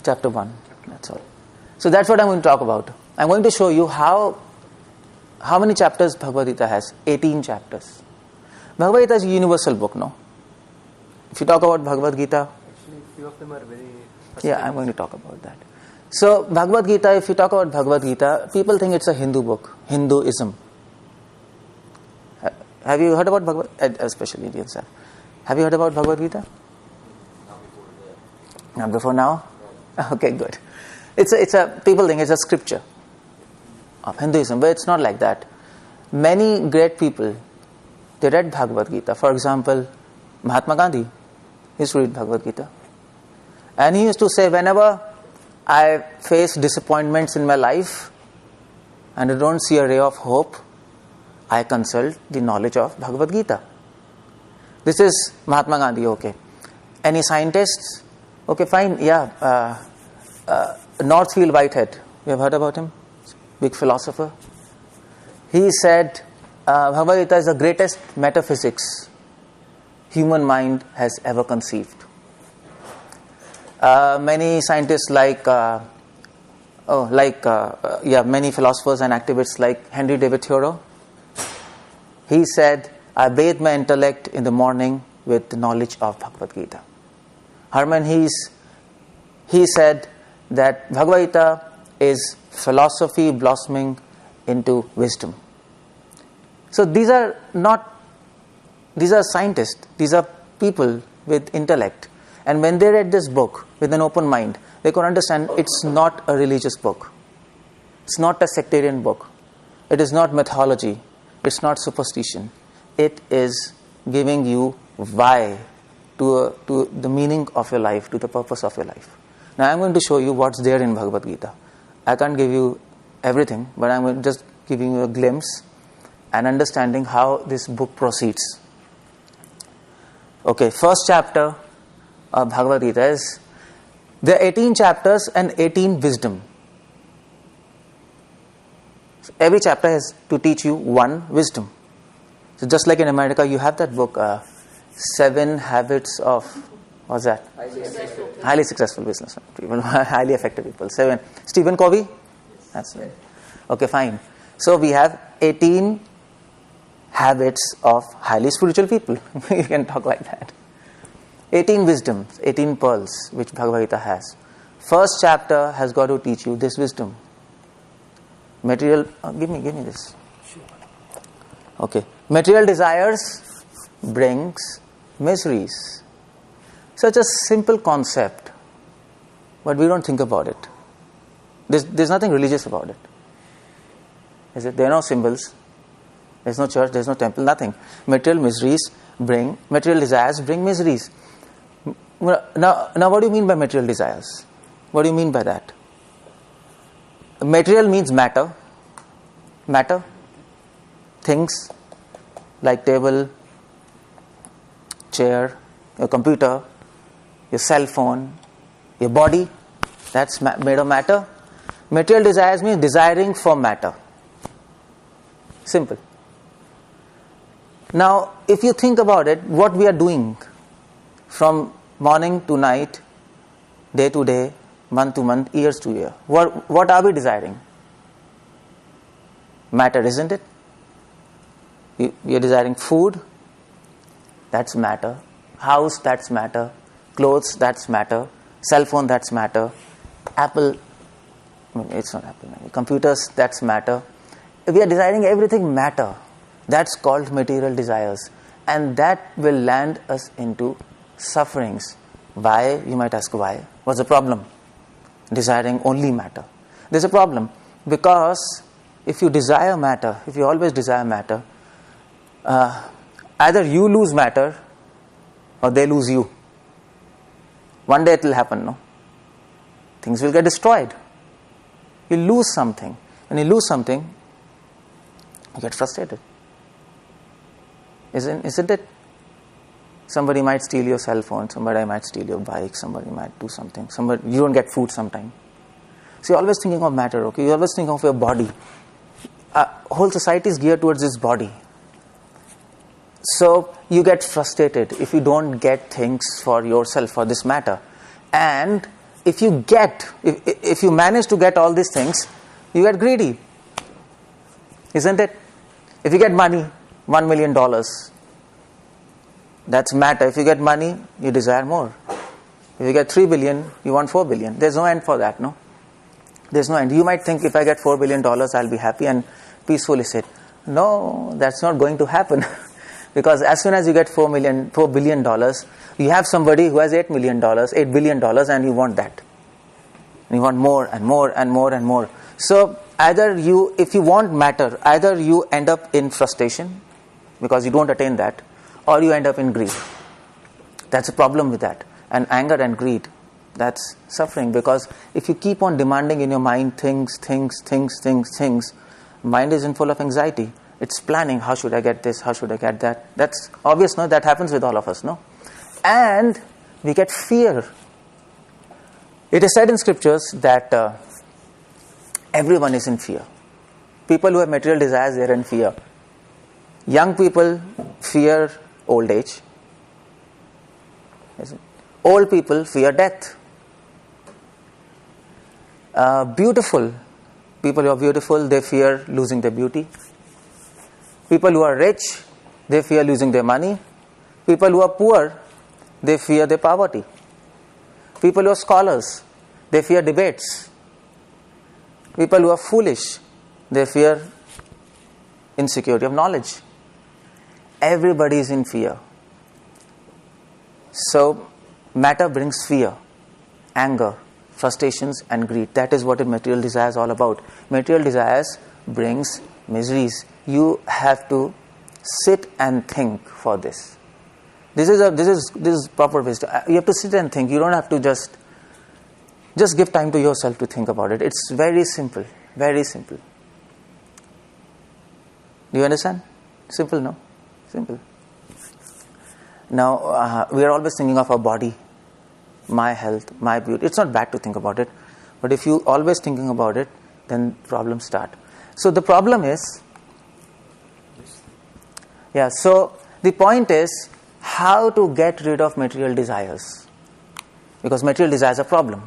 Chapter 1. That's all. So that's what I'm going to talk about. I'm going to show you how many chapters Bhagavad Gita has. 18 chapters. Bhagavad Gita is a universal book, no? If you talk about Bhagavad Gita... Actually, few of them are very... Yeah, I'm going to talk about that. So, Bhagavad Gita, if you talk about Bhagavad Gita, people think it's a Hindu book, Hinduism. Have you heard about Bhagavad Gita? Especially Indians have. Have you heard about Bhagavad Gita? Not before now? Okay, good. People think it's a scripture of Hinduism, but it's not like that. Many great people, they read Bhagavad Gita. For example, Mahatma Gandhi used to read Bhagavad Gita. And he used to say, whenever I face disappointments in my life and I don't see a ray of hope, I consult the knowledge of Bhagavad Gita. This is Mahatma Gandhi, okay. Any scientists? Okay, fine, yeah. Northfield Whitehead, you have heard about him? Big philosopher. He said, Bhagavad Gita is the greatest metaphysics human mind has ever conceived. Many scientists many philosophers and activists like Henry David Thoreau. He said, I bathe my intellect in the morning with the knowledge of Bhagavad Gita. Herman Hesse, he said that Bhagavad Gita is philosophy blossoming into wisdom. So these are scientists, these are people with intellect. And when they read this book with an open mind, they could understand it's not a religious book. It's not a sectarian book. It is not mythology. It's not superstition. It is giving you why to the meaning of your life, to the purpose of your life. Now I'm going to show you what's there in Bhagavad Gita. I can't give you everything, but I'm just giving you a glimpse and understanding how this book proceeds. Okay, first chapter of Bhagavad Gita is, there are 18 chapters and 18 wisdom. So every chapter has to teach you one wisdom. So just like in America, you have that book, 7 Habits of, what's that? Highly successful businessmen, people, highly effective people. 7. Stephen Covey? That's right. Okay, fine. So we have 18 habits of highly spiritual people. You can talk like that. 18 wisdoms, 18 pearls, which Bhagavad Gita has. First chapter has got to teach you this wisdom. Material, give me this. Okay. Material desires brings miseries. Such a simple concept, but we don't think about it. There's nothing religious about it. Is it? There are no symbols. There's no church, there's no temple, nothing. Material desires bring miseries. Now what do you mean by material desires? What do you mean by that? Material means matter. Matter. Things like table, chair, your computer, your cell phone, your body, that's made of matter. Material desires means desiring for matter. Simple. Now, if you think about it, what we are doing from morning to night, day to day, month to month, years to year, what are we desiring? Matter, isn't it? We are desiring food, that's matter. House, that's matter. Clothes, that's matter. Cell phone, that's matter. It's not Apple. Computers, that's matter. We are desiring everything matter. That's called material desires. And that will land us into sufferings. Why? You might ask why. What's the problem? Desiring only matter. There's a problem. Because if you desire matter, if you always desire matter, either you lose matter or they lose you. One day it will happen, no? Things will get destroyed. You lose something. When you lose something, you get frustrated. Isn't it? Somebody might steal your cell phone, somebody might steal your bike, somebody might do something. You don't get food sometime. So you're always thinking of matter, okay? You're always thinking of your body. Whole society is geared towards this body. So you get frustrated if you don't get things for yourself, for this matter. And if you manage to get all these things, you get greedy. Isn't it? If you get money, $1 million, that's matter. If you get money, you desire more. If you get 3 billion, you want 4 billion. There's no end for that, no? There's no end. You might think if I get $4 billion, I'll be happy and peacefully sit. No, that's not going to happen. Because as soon as you get $4 billion, you have somebody who has $8 billion, and you want that. And you want more and more and more and more. So if you want matter, either you end up in frustration because you don't attain that, or you end up in greed. That's a problem with that. And anger and greed, that's suffering, because if you keep on demanding in your mind things, mind isn't full of anxiety. It's planning, how should I get this, how should I get that. That's obvious, no? That happens with all of us, no? And we get fear. It is said in scriptures that everyone is in fear. People who have material desires, they are in fear. Young people fear old age. Old people fear death. Beautiful people who are beautiful, they fear losing their beauty. People who are rich, they fear losing their money. People who are poor, they fear their poverty. People who are scholars, they fear debates. People who are foolish, they fear insecurity of knowledge. Everybody is in fear. So, matter brings fear, anger, frustrations and greed. That is what material desire is all about. Material desires brings miseries. You have to sit and think for this. This is proper wisdom. You have to sit and think. You don't have to just give time to yourself to think about it. It's very simple. Very simple. Do you understand? Simple, no? Simple. Now, we are always thinking of our body, my health, my beauty. It's not bad to think about it. But if you always thinking about it, then problems start. So the problem is, so the point is how to get rid of material desires. Because material desires are a problem.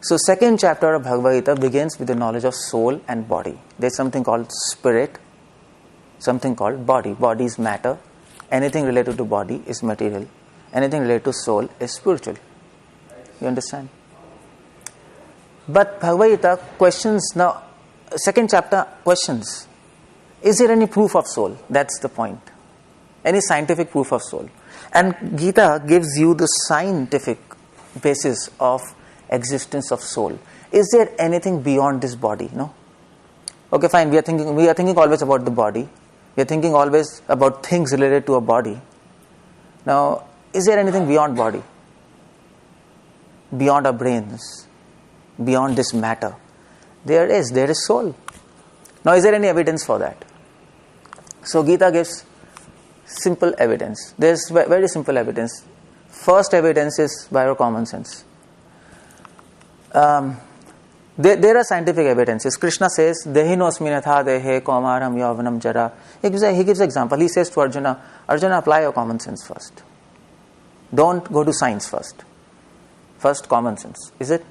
So second chapter of Bhagavad Gita begins with the knowledge of soul and body. There's something called spirit, something called body. Body is matter. Anything related to body is material. Anything related to soul is spiritual. You understand? But Bhagavad Gita questions now, second chapter questions, is there any proof of soul? That's the point. Any scientific proof of soul? And Gita gives you the scientific basis of existence of soul. Is there anything beyond this body? No? Okay, fine. We are thinking always about the body. We are thinking always about things related to a body. Now, is there anything beyond body? Beyond our brains? Beyond this matter? There is soul. Now, is there any evidence for that? So, Gita gives simple evidence. There's very simple evidence. First evidence is by our common sense. There are scientific evidences. Krishna says, Dehinosmi natha dehe kaumaram yavanam jara. He gives example. He says to Arjuna, apply your common sense first. Don't go to science first. First, common sense. Is it?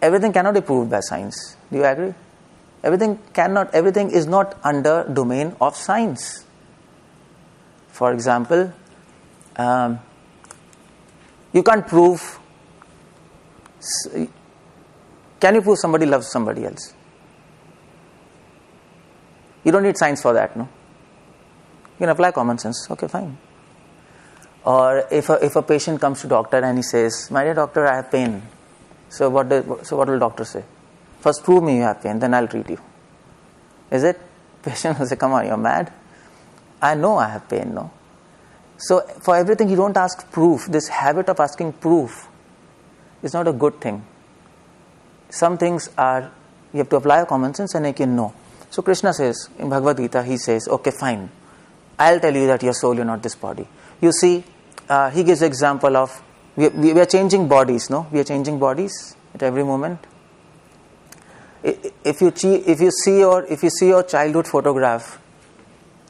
Everything cannot be proved by science. Do you agree? Everything is not under domain of science. For example, you can't prove. Can you prove somebody loves somebody else? You don't need science for that, no? You can apply common sense. Okay, fine. Or if a patient comes to doctor and he says, "My dear doctor, I have pain." So what will doctor say? First, prove me you have pain, then I'll treat you. Is it? Patient will say, "Come on, you're mad. I know I have pain, no?" So for everything you don't ask proof. This habit of asking proof is not a good thing. Some things you have to apply a common sense and you can know. So Krishna says in Bhagavad Gita, he says, okay, fine. I'll tell you that your soul, you're not this body. You see, he gives example of, we are changing bodies, no? We are changing bodies at every moment. If you see your childhood photograph,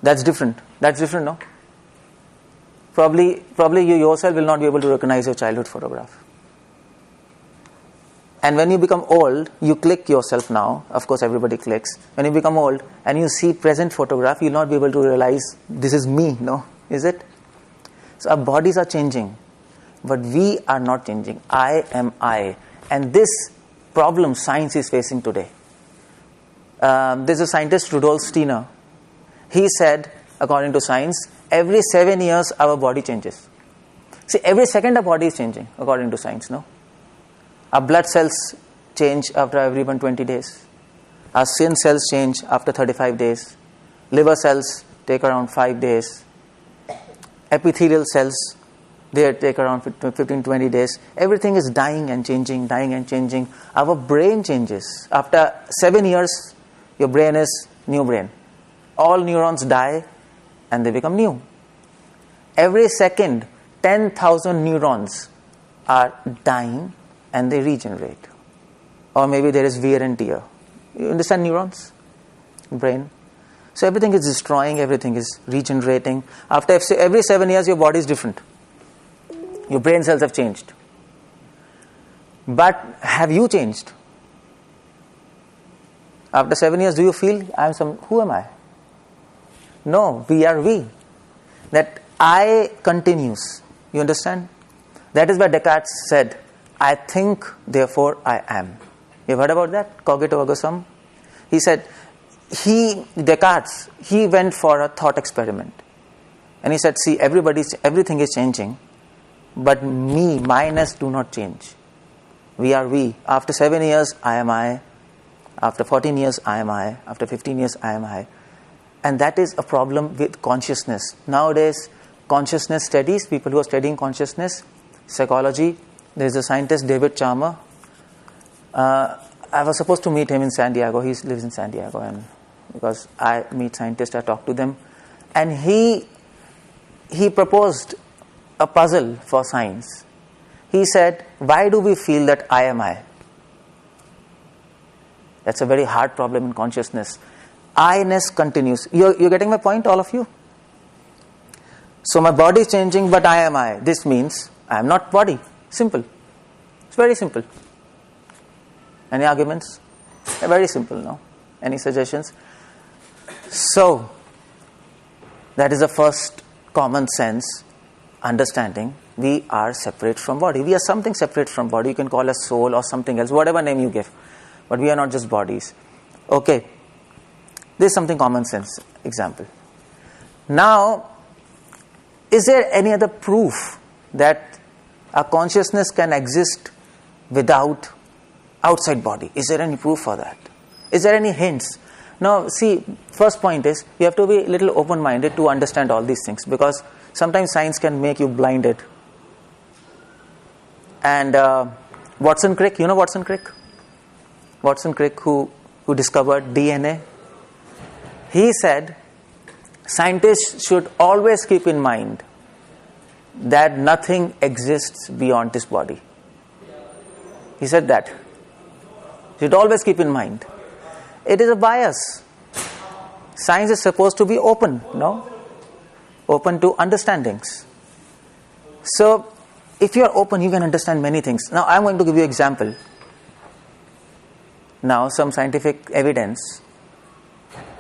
that's different. That's different, no? probably you yourself will not be able to recognize your childhood photograph. And when you become old, you click yourself now. Of course, everybody clicks. When you become old and you see present photograph, you'll not be able to realize this is me, no? Is it? So our bodies are changing, but we are not changing. I am I. And this problem science is facing today. There's a scientist, Rudolf Steiner. He said, according to science, every 7 years our body changes. See, every second our body is changing, according to science, no? Our blood cells change after every 120 days. Our skin cells change after 35 days. Liver cells take around 5 days. Epithelial cells, they take around 15-20 days. Everything is dying and changing, dying and changing. Our brain changes. After 7 years, your brain is new brain. All neurons die and they become new. Every second, 10,000 neurons are dying and they regenerate. Or maybe there is wear and tear. You understand neurons? Brain. So everything is destroying, everything is regenerating. After every 7 years, your body is different. Your brain cells have changed. But have you changed? After 7 years, do you feel, who am I? No, we are we. That I continues. You understand? That is why Descartes said, I think, therefore I am. You've heard about that? Cogito ergo sum? He said, Descartes, he went for a thought experiment. And he said, see, everything is changing, but minus do not change. We are we. After 7 years, I am I. After 14 years, I am I. After 15 years, I am I. And that is a problem with consciousness. Nowadays, consciousness studies, people who are studying consciousness, psychology, there is a scientist, David Chalmers. I was supposed to meet him in San Diego. He lives in San Diego, and because I meet scientists, I talk to them. And he proposed a puzzle for science. He said, why do we feel that I am I? That's a very hard problem in consciousness. I-ness continues. You're getting my point, all of you? So my body is changing, but I am I. This means I am not body. Simple. It's very simple. Any arguments? Very simple, no? Any suggestions? So, that is the first common sense understanding. We are separate from body. We are something separate from body. You can call us soul or something else, whatever name you give. But we are not just bodies. Okay. This is something common sense example. Now, is there any other proof that a consciousness can exist without outside body? Is there any proof for that? Is there any hints? Now, see, first point is you have to be a little open-minded to understand all these things, because sometimes science can make you blinded. And Watson Crick, you know Watson Crick? Watson Crick, who discovered DNA. He said scientists should always keep in mind that nothing exists beyond this body. He said that. You should always keep in mind. It is a bias. Science is supposed to be open, no? Open to understandings. So, if you are open, you can understand many things. Now, I am going to give you an example. Now, some scientific evidence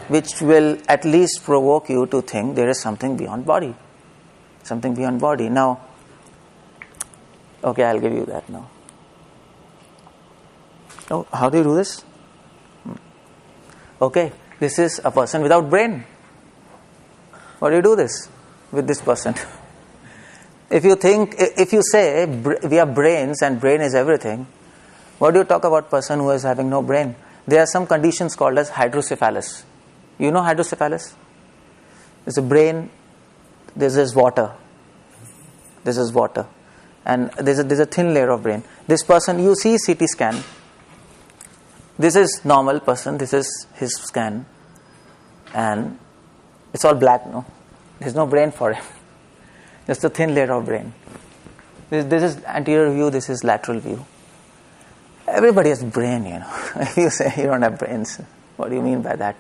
which will at least provoke you to think there is something beyond body. Something beyond body. Now, okay, I'll give you that now. Oh, how do you do this? Okay, this is a person without brain. What do you do this with this person? If you say we have brains and brain is everything, what do you talk about person who is having no brain? There are some conditions called as hydrocephalus. You know hydrocephalus? There's a brain, this is water. This is water. And there's a thin layer of brain. This person, you see CT scan. This is normal person, this is his scan. And it's all black, no? There's no brain for him. Just a thin layer of brain. This is anterior view, this is lateral view. Everybody has brain, you know. If you say you don't have brains, what do you mean by that?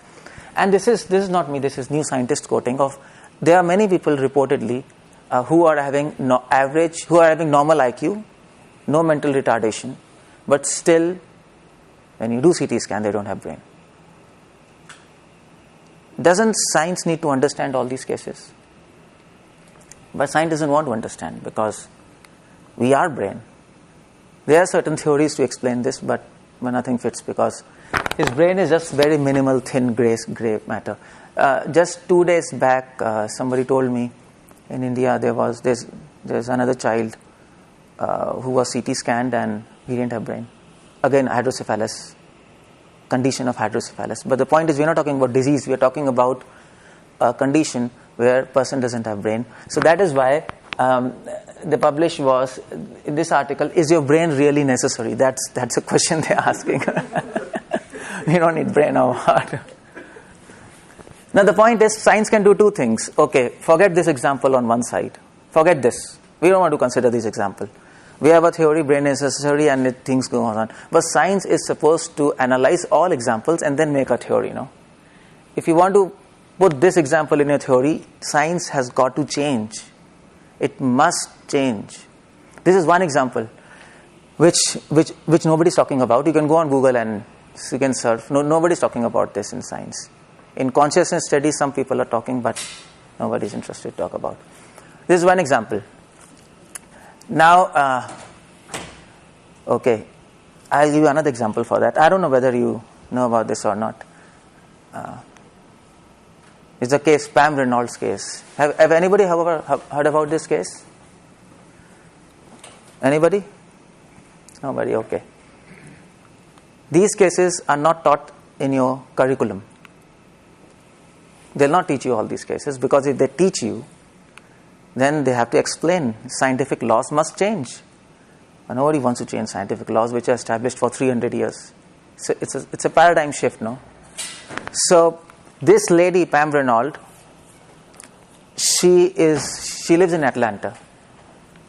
And this is not me, this is New Scientist quoting of, there are many people reportedly who are having who are having normal IQ, no mental retardation, but still, when you do CT scan, they don't have brain. Doesn't science need to understand all these cases? But science doesn't want to understand because we are brain. There are certain theories to explain this, but nothing fits because his brain is just very minimal, thin, gray matter. Just 2 days back, somebody told me in India there's another child who was CT scanned and he didn't have brain. Again, hydrocephalus, condition of hydrocephalus. But the point is, we're not talking about disease. We're talking about a condition where a person doesn't have brain. So that is why the publish was in this article, is your brain really necessary? That's a question they're asking. You don't need brain or what? Now the point is, science can do two things. Okay, forget this example on one side. Forget this. We don't want to consider this example. We have a theory, brain is necessary, and things go on. But science is supposed to analyze all examples and then make a theory, no? If you want to put this example in a theory, science has got to change. It must change. This is one example which nobody's talking about. You can go on Google and you can search. Nobody's talking about this in science. In consciousness studies, some people are talking, but nobody's interested to talk about. This is one example. Now, okay, I'll give you another example for that. I don't know whether you know about this or not. It's the case, Pam Reynolds case. Have anybody heard about this case? Anybody? Nobody, okay. These cases are not taught in your curriculum. They'll not teach you all these cases, because if they teach you, then they have to explain scientific laws must change. And nobody wants to change scientific laws which are established for 300 years. So it's a paradigm shift, no? So this lady, Pam Reynolds, she lives in Atlanta.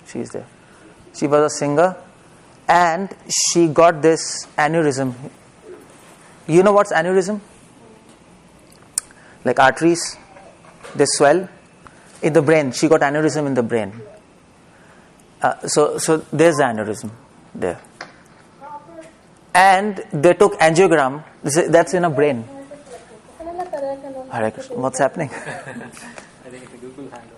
She's there. She was a singer and she got this aneurysm. You know what's aneurysm? Like arteries, they swell. In the brain, she got aneurysm in the brain. So there's the aneurysm there. And they took angiogram. That's in a brain. Hare Krishna. What's happening? I think it's a Google handle.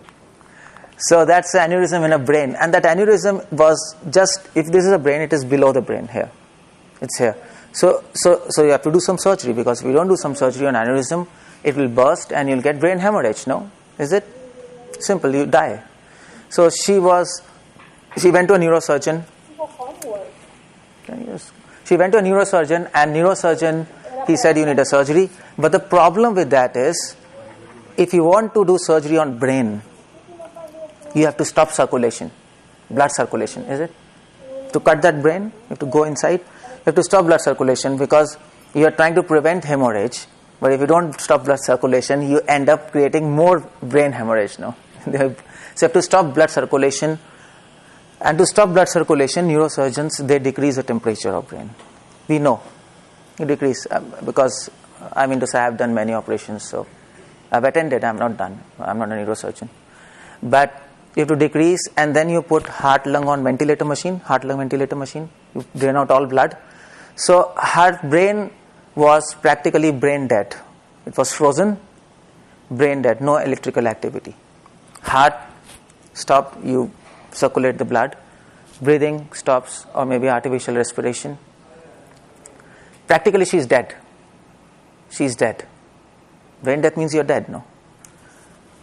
So that's the aneurysm in a brain. And that aneurysm was just, if this is a brain, it is below the brain here. It's here. So you have to do some surgery, because if you don't do some surgery on aneurysm, it will burst and you'll get brain hemorrhage, no? Is it? Simple, you die. So she went to a neurosurgeon. She went to a neurosurgeon, and neurosurgeon, he said you need a surgery. But the problem with that is, if you want to do surgery on brain, you have to stop circulation, blood circulation, is it? To cut that brain, you have to go inside, you have to stop blood circulation, because you are trying to prevent hemorrhage. But if you don't stop blood circulation, you end up creating more brain hemorrhage, no? So you have to stop blood circulation. And to stop blood circulation, neurosurgeons, they decrease the temperature of brain. We know. You decrease, because I mean to say, I have done many operations, so I've attended, I'm not done. I'm not a neurosurgeon. But you have to decrease, and then you put heart-lung ventilator machine. You drain out all blood. So her brain was practically brain dead. It was frozen, brain dead, no electrical activity. Heart stopped, you circulate the blood. Breathing stops, or maybe artificial respiration. Practically she's dead. She's dead. Brain death means you're dead, no?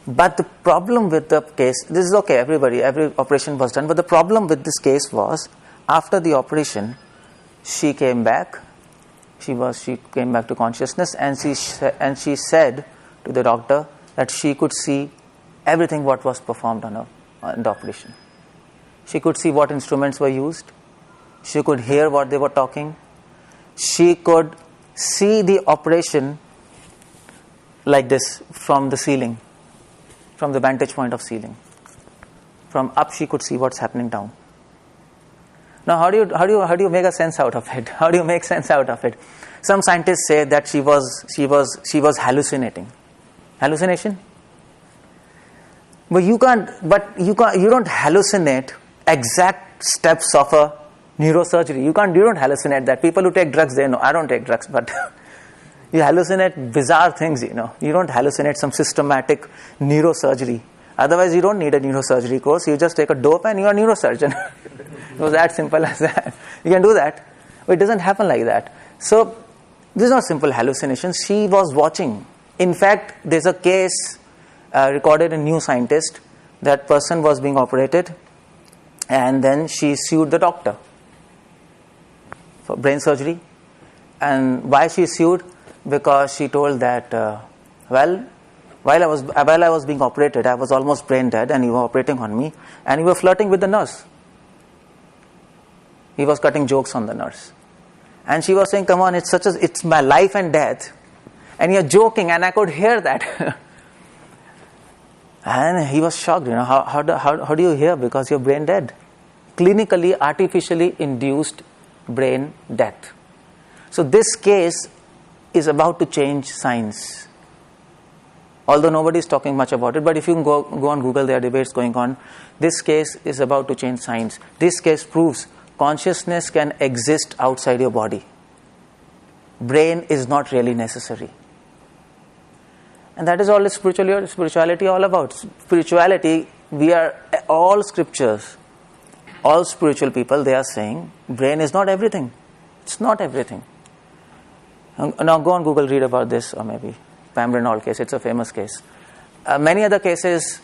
But the problem with the case, this is okay, every operation was done, but the problem with this case was, after the operation, she came back. She came back to consciousness, and she said to the doctor that she could see everything what was performed on her in the operation. She could see what instruments were used. She could hear what they were talking. She could see the operation like this from the ceiling, from the vantage point of ceiling. From up, she could see what's happening down. Now, how do you make a sense out of it? How do you make sense out of it? Some scientists say that she was hallucinating. Hallucination? But you don't hallucinate exact steps of a neurosurgery. You don't hallucinate that. People who take drugs, they know. I don't take drugs, but you hallucinate bizarre things, You don't hallucinate some systematic neurosurgery. Otherwise, you don't need a neurosurgery course. You just take a dope and you are a neurosurgeon. It was that simple as that. You can do that. But it doesn't happen like that. So, this is not simple hallucination. She was watching. In fact, there's a case recorded in New Scientist. That person was being operated and then she sued the doctor for brain surgery. And why she sued? Because she told that, while I was being operated, I was almost brain dead and you were operating on me and you were flirting with the nurse. He was cutting jokes on the nurse. And she was saying, come on, it's my life and death. And you're joking, and I could hear that. And he was shocked, how do you hear? Because you're brain dead. Clinically, artificially induced brain death. So this case is about to change science. Although nobody is talking much about it, but if you can go on Google, there are debates going on. This case is about to change science. This case proves consciousness can exist outside your body. Brain is not really necessary. And that is all spirituality all about. Spirituality, we are all scriptures, all spiritual people, they are saying brain is not everything. It's not everything. Now go on Google, read about this, or maybe Pam Reynolds case. It's a famous case. Many other cases,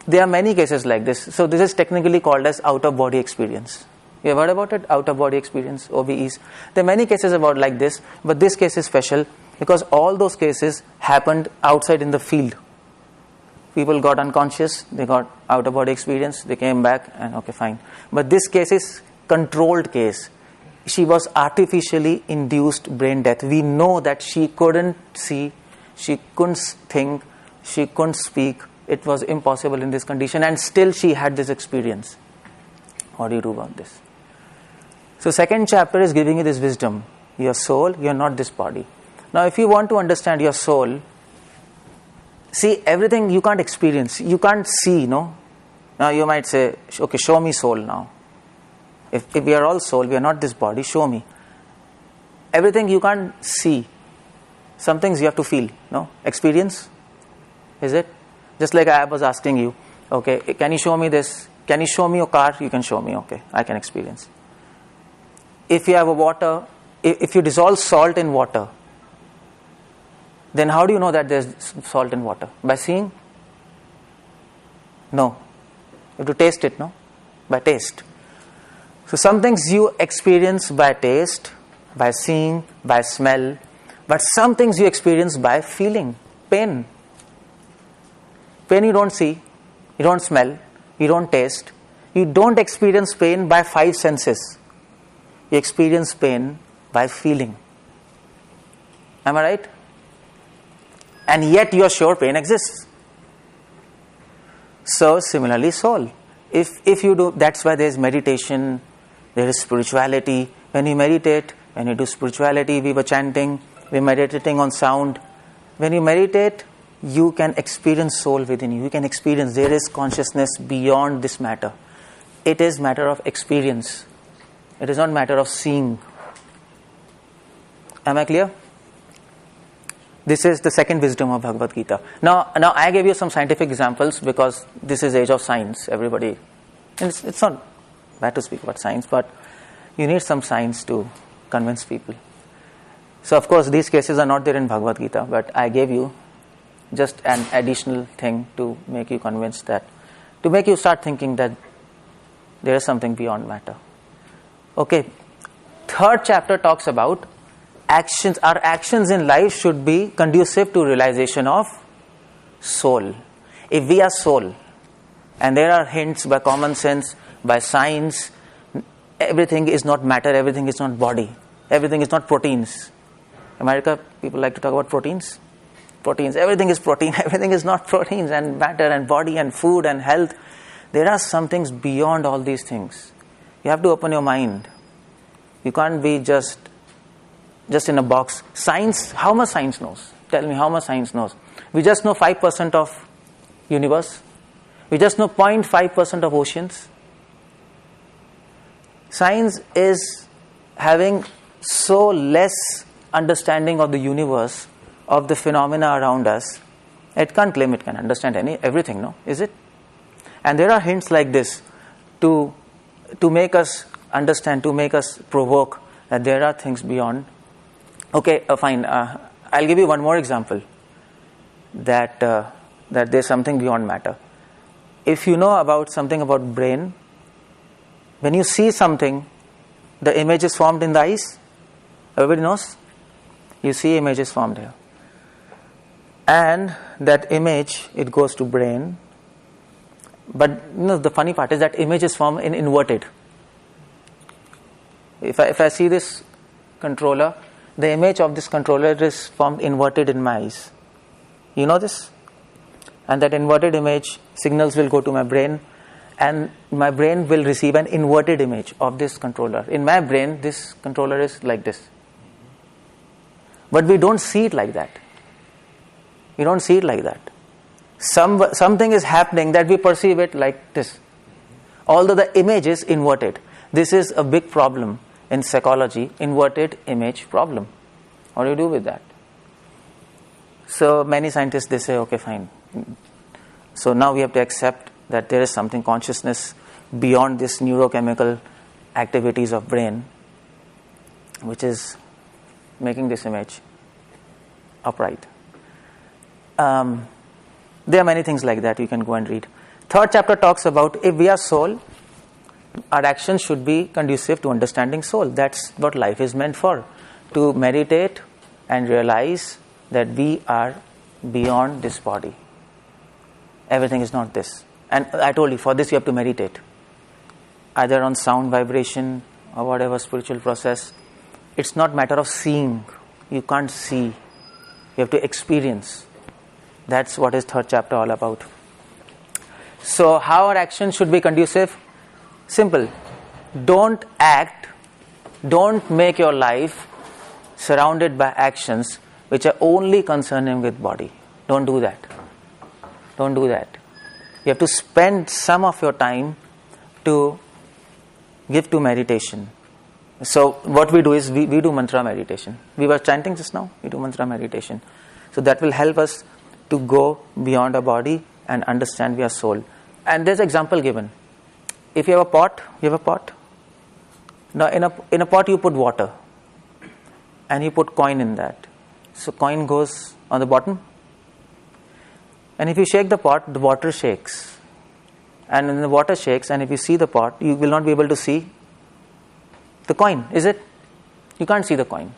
there are many cases like this. So this is technically called as out-of-body experience. You have heard about it? Out-of-body experience, OBEs. There are many cases about like this, but this case is special because all those cases happened outside in the field. People got unconscious, they got out-of-body experience, they came back, and okay, fine. But this case is controlled case. She was artificially induced brain death. We know that she couldn't see, she couldn't think, she couldn't speak. It was impossible in this condition, and still she had this experience. What do you do about this? So second chapter is giving you this wisdom. Your soul, you are not this body. Now if you want to understand your soul, see, everything you can't experience, you can't see, no? Now you might say, okay, show me soul now. If we are all soul, we are not this body, show me. Everything you can't see. Some things you have to feel, no? Experience, is it? Just like I was asking you, okay, can you show me this? Can you show me your car? You can show me, okay, I can experience. If you have a water, if you dissolve salt in water, then how do you know that there's salt in water? By seeing? No. You have to taste it, no? By taste. So some things you experience by taste, by seeing, by smell, but some things you experience by feeling. Pain. Pain you don't see, you don't smell, you don't taste. You don't experience pain by 5 senses. You experience pain by feeling. Am I right? And yet you are sure pain exists. So similarly soul. If you do, that's why there is meditation, there is spirituality. When you meditate, when you do spirituality, we were chanting, we're meditating on sound. When you meditate, you can experience soul within you. You can experience there is consciousness beyond this matter. It is matter of experience. It is not matter of seeing. Am I clear? This is the second wisdom of Bhagavad Gita. Now I gave you some scientific examples because this is age of science. Everybody, it's not bad to speak about science, but you need some science to convince people. So of course these cases are not there in Bhagavad Gita, but I gave you just an additional thing to make you convinced that, to make you start thinking that there is something beyond matter. Okay, third chapter talks about actions. Our actions in life should be conducive to realization of soul. If we are soul, and there are hints by common sense, by science, everything is not matter, everything is not body, everything is not proteins. America, people like to talk about proteins. Proteins, everything is protein, everything is not proteins and matter and body and food and health. There are some things beyond all these things. You have to open your mind. You can't be just in a box. Science, how much science knows? Tell me how much science knows. We just know 5% of universe. We just know 0.5% of oceans. Science is having so less understanding of the universe, of the phenomena around us. It can't claim it can understand everything, no? Is it? And there are hints like this to make us understand, to make us provoke that there are things beyond. Okay, fine. I'll give you one more example that there's something beyond matter. If you know about something about brain, when you see something, the image is formed in the eyes. Everybody knows? You see images formed here. And that image, it goes to brain. But the funny part is that image is formed in inverted. If I see this controller, the image of this controller is formed inverted in my eyes. You know this? And that inverted image, signals will go to my brain, and my brain will receive an inverted image of this controller. In my brain, this controller is like this. But we don't see it like that. We don't see it like that. Something is happening that we perceive it like this. Although the image is inverted. This is a big problem in psychology, inverted image problem. What do you do with that? So many scientists, they say, okay, fine. So now we have to accept that there is something, consciousness beyond this neurochemical activities of brain, which is making this image upright. There are many things like that you can go and read. Third chapter talks about if we are soul, our actions should be conducive to understanding soul. That's what life is meant for. To meditate and realize that we are beyond this body. Everything is not this. And I told you, for this you have to meditate. Either on sound, vibration, or whatever spiritual process. It's not matter of seeing. You can't see. You have to experience. That's what is third chapter all about. So how our action should be conducive? Simple. Don't act, don't make your life surrounded by actions which are only concerning with body. Don't do that. Don't do that. You have to spend some of your time to give to meditation. So what we do is we do mantra meditation. We were chanting just now. We do mantra meditation. So that will help us to go beyond our body and understand we are soul. And there's an example given. If you have a pot, Now in a pot you put water and you put coin in that. So coin goes on the bottom. And if you shake the pot, the water shakes. And when the water shakes, and if you see the pot, you will not be able to see the coin, is it? You can't see the coin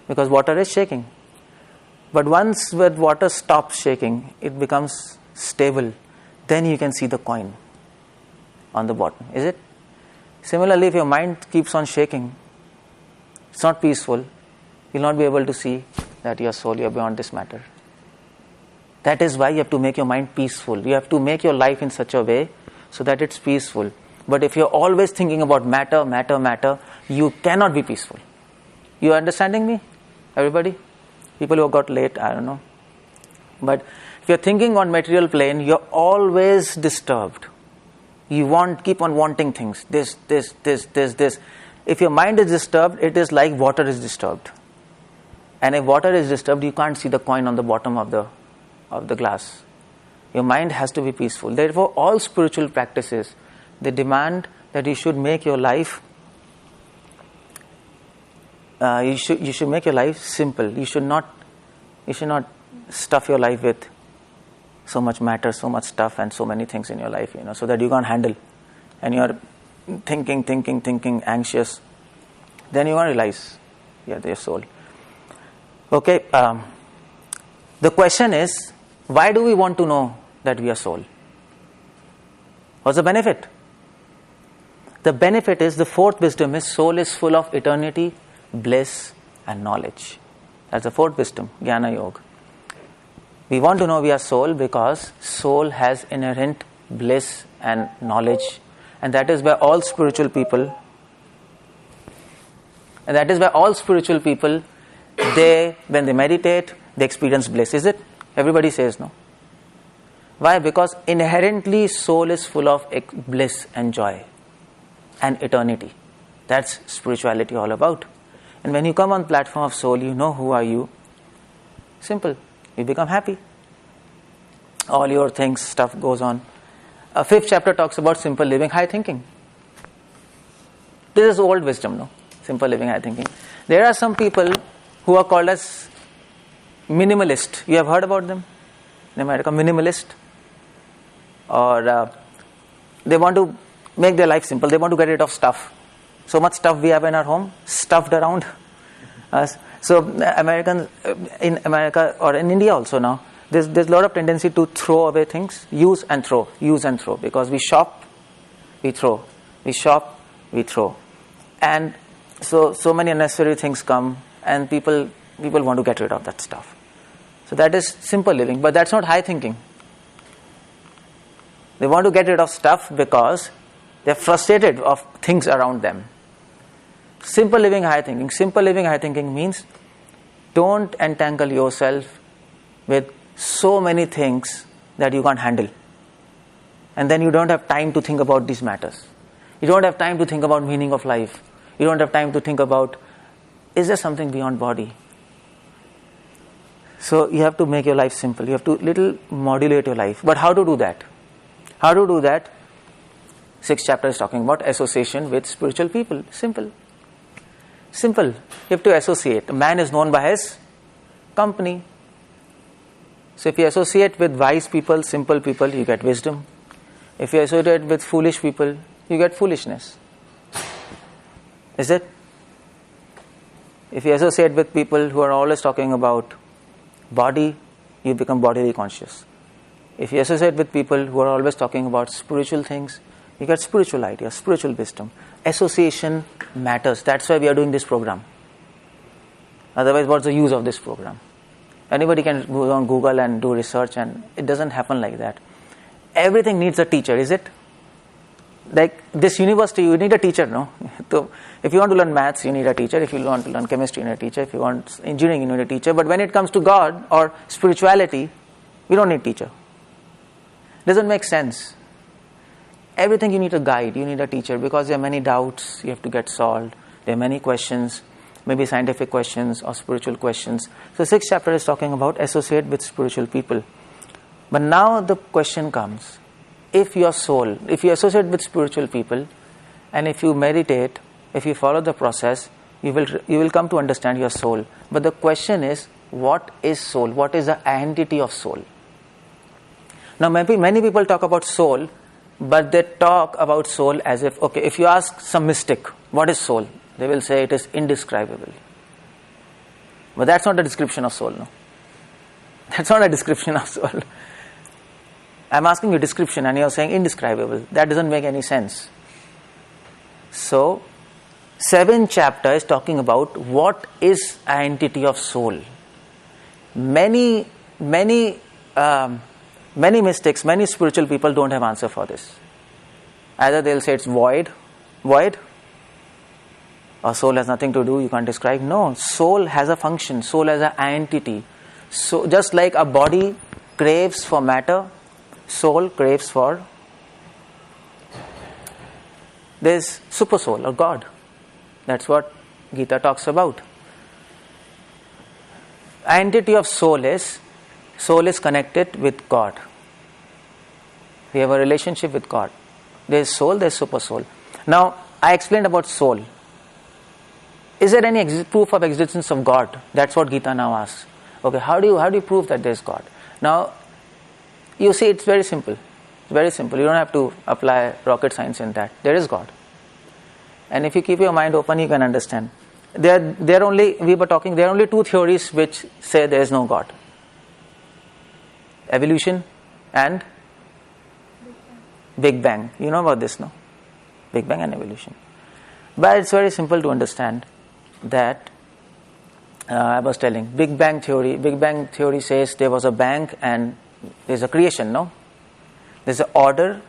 because water is shaking. But once the water stops shaking, it becomes stable. Then you can see the coin on the bottom, is it? Similarly, if your mind keeps on shaking, it's not peaceful. You'll not be able to see that you are soul, you are beyond this matter. That is why you have to make your mind peaceful. You have to make your life in such a way so that it's peaceful. But if you're always thinking about matter, you cannot be peaceful. You are understanding me? Everybody? People who got late, I don't know. But if you're thinking on material plane, you're always disturbed. You keep on wanting things. This. If your mind is disturbed, it is like water is disturbed. And if water is disturbed, you can't see the coin on the bottom of the glass. Your mind has to be peaceful. Therefore, all spiritual practices, they demand that you should make your life you should make your life simple. You should not stuff your life with so much matter, so much stuff, and so many things in your life, so that you can't handle. And you are thinking, anxious. Then you won't realize you're your soul. Okay. The question is, why do we want to know that we are soul? What's the benefit? The benefit is, the fourth wisdom is, soul is full of eternity, bliss and knowledge. That's the fourth wisdom, Jnana Yoga. We want to know we are soul because soul has inherent bliss and knowledge, and that is why all spiritual people when they meditate, they experience bliss. Is it? Everybody says no. Why? Because inherently soul is full of bliss and joy and eternity. That's spirituality all about. And when you come on the platform of soul, you know who are you. Simple. You become happy. All your things, stuff goes on. A 5th chapter talks about simple living, high thinking. This is old wisdom, no? Simple living, high thinking. There are some people who are called as minimalist. You have heard about them in America, minimalist. Or they want to make their life simple. They want to get rid of stuff. So much stuff we have in our home, stuffed around us. So Americans, in America or in India also now, there's a lot of tendency to throw away things, use and throw, because we shop, we throw, we shop, we throw, and so many unnecessary things come, and people want to get rid of that stuff. So that is simple living, but that's not high thinking. They want to get rid of stuff because they're frustrated of things around them. Simple living, high thinking. Simple living, high thinking means don't entangle yourself with so many things that you can't handle. And then you don't have time to think about these matters. You don't have time to think about meaning of life. You don't have time to think about, is there something beyond body? So you have to make your life simple. You have to little modulate your life. But how to do that? How to do that? 6th chapter is talking about association with spiritual people. Simple. Simple. You have to associate. A man is known by his company. So if you associate with wise people, simple people, you get wisdom. If you associate with foolish people, you get foolishness. Is it? If you associate with people who are always talking about body, you become bodily conscious. If you associate with people who are always talking about spiritual things, you get spiritual ideas, spiritual wisdom. Association matters. That's why we are doing this program. Otherwise, what's the use of this program? Anybody can go on Google and do research, and it doesn't happen like that. Everything needs a teacher, is it? Like this university, you need a teacher, no? So if you want to learn maths, you need a teacher. If you want to learn chemistry, you need a teacher. If you want engineering, you need a teacher. But when it comes to God or spirituality, we don't need a teacher. Doesn't make sense. Everything you need a guide, you need a teacher, because there are many doubts you have to get solved. There are many questions, maybe scientific questions or spiritual questions. So 6th chapter is talking about associate with spiritual people. But now the question comes, if your soul, if you associate with spiritual people, and if you meditate, if you follow the process, you will come to understand your soul. But the question is, what is soul? What is the identity of soul? Now maybe many people talk about soul, but they talk about soul as if, okay, if you ask some mystic, what is soul? They will say it is indescribable. But that's not a description of soul, no? That's not a description of soul. I'm asking you description and you're saying indescribable. That doesn't make any sense. So, 7th chapter is talking about what is identity of soul. Many mystics, many spiritual people don't have answer for this. Either they'll say it's void, or soul has nothing to do, you can't describe. No, soul has a function, soul has an identity. So just like a body craves for matter, soul craves for, there's super soul or God. That's what Gita talks about. Identity of soul is connected with God. We have a relationship with God. There's soul, there's super soul. Now, I explained about soul. Is there any proof of existence of God? That's what Gita now asks. Okay, how do you prove that there's God? Now, you see, it's very simple. It's very simple. You don't have to apply rocket science in that. There is God. And if you keep your mind open, you can understand. There are only 2 theories which say there is no God. Evolution and Big Bang. You know about this, no? Big Bang and evolution. But it's very simple to understand that I was telling Big Bang theory says there was a bang and there's a creation, no? There's an order,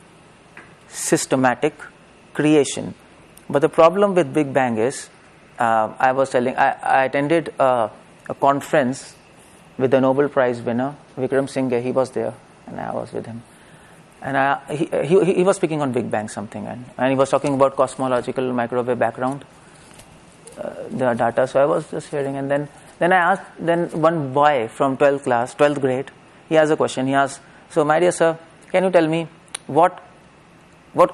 systematic creation. But the problem with Big Bang is, I was telling, I attended a conference with the Nobel Prize winner, Vikram Singh. He was there. and I was with him. And he was speaking on Big Bang something, and he was talking about cosmological microwave background, the data. So I was just hearing, and then I asked. Then one boy from 12th grade, he has a question. He asked, "So, my dear sir, can you tell me what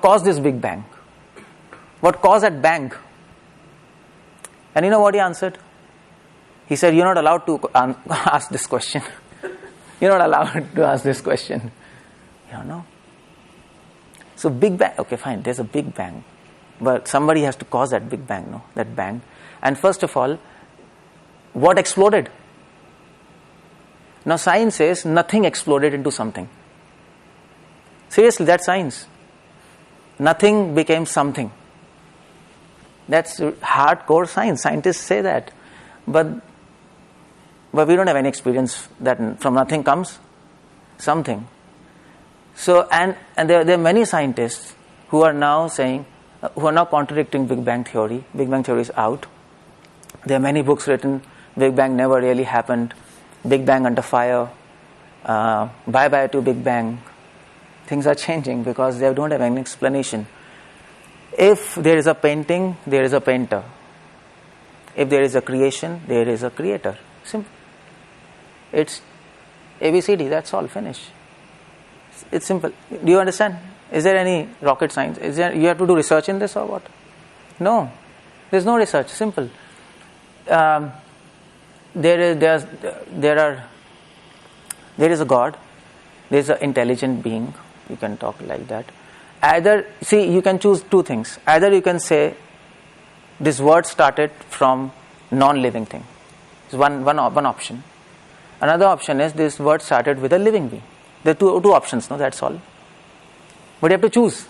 caused this Big Bang? What caused that bang?" And you know what he answered? He said, "You're not allowed to ask this question. You're not allowed to ask this question. You don't know." So Big Bang, okay, fine, there's a Big Bang. But somebody has to cause that Big Bang, no? That bang. And first of all, what exploded? Now science says nothing exploded into something. Seriously, that's science. Nothing became something. That's hardcore science. Scientists say that. But we don't have any experience that from nothing comes something. So, and there are many scientists who are now saying, who are now contradicting Big Bang theory. Big Bang theory is out. There are many books written, Big Bang never really happened, Big Bang under fire, bye-bye to Big Bang. Things are changing because they don't have any explanation. If there is a painting, there is a painter. If there is a creation, there is a creator. Simple. It's ABCD, that's all, finish. It's simple. Do you understand? Is there any rocket science? You have to do research in this or what? No. There's no research. Simple. There is a God. There is an intelligent being. You can talk like that. Either, see, you can choose two things. Either you can say, this word started from non-living thing. It's one option. Another option is, this word started with a living being. There are two options, no, that's all. But you have to choose.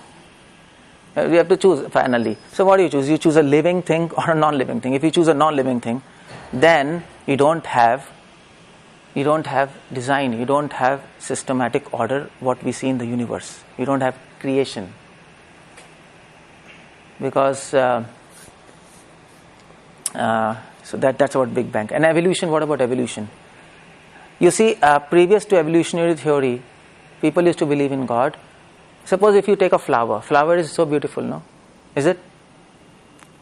You have to choose finally. So what do you choose? You choose a living thing or a non-living thing. If you choose a non-living thing, then you don't have design, you don't have systematic order, what we see in the universe. You don't have creation. Because so that's what Big Bang. And evolution, what about evolution? You see, previous to evolutionary theory, people used to believe in God. Suppose if you take a flower is so beautiful, no? Is it?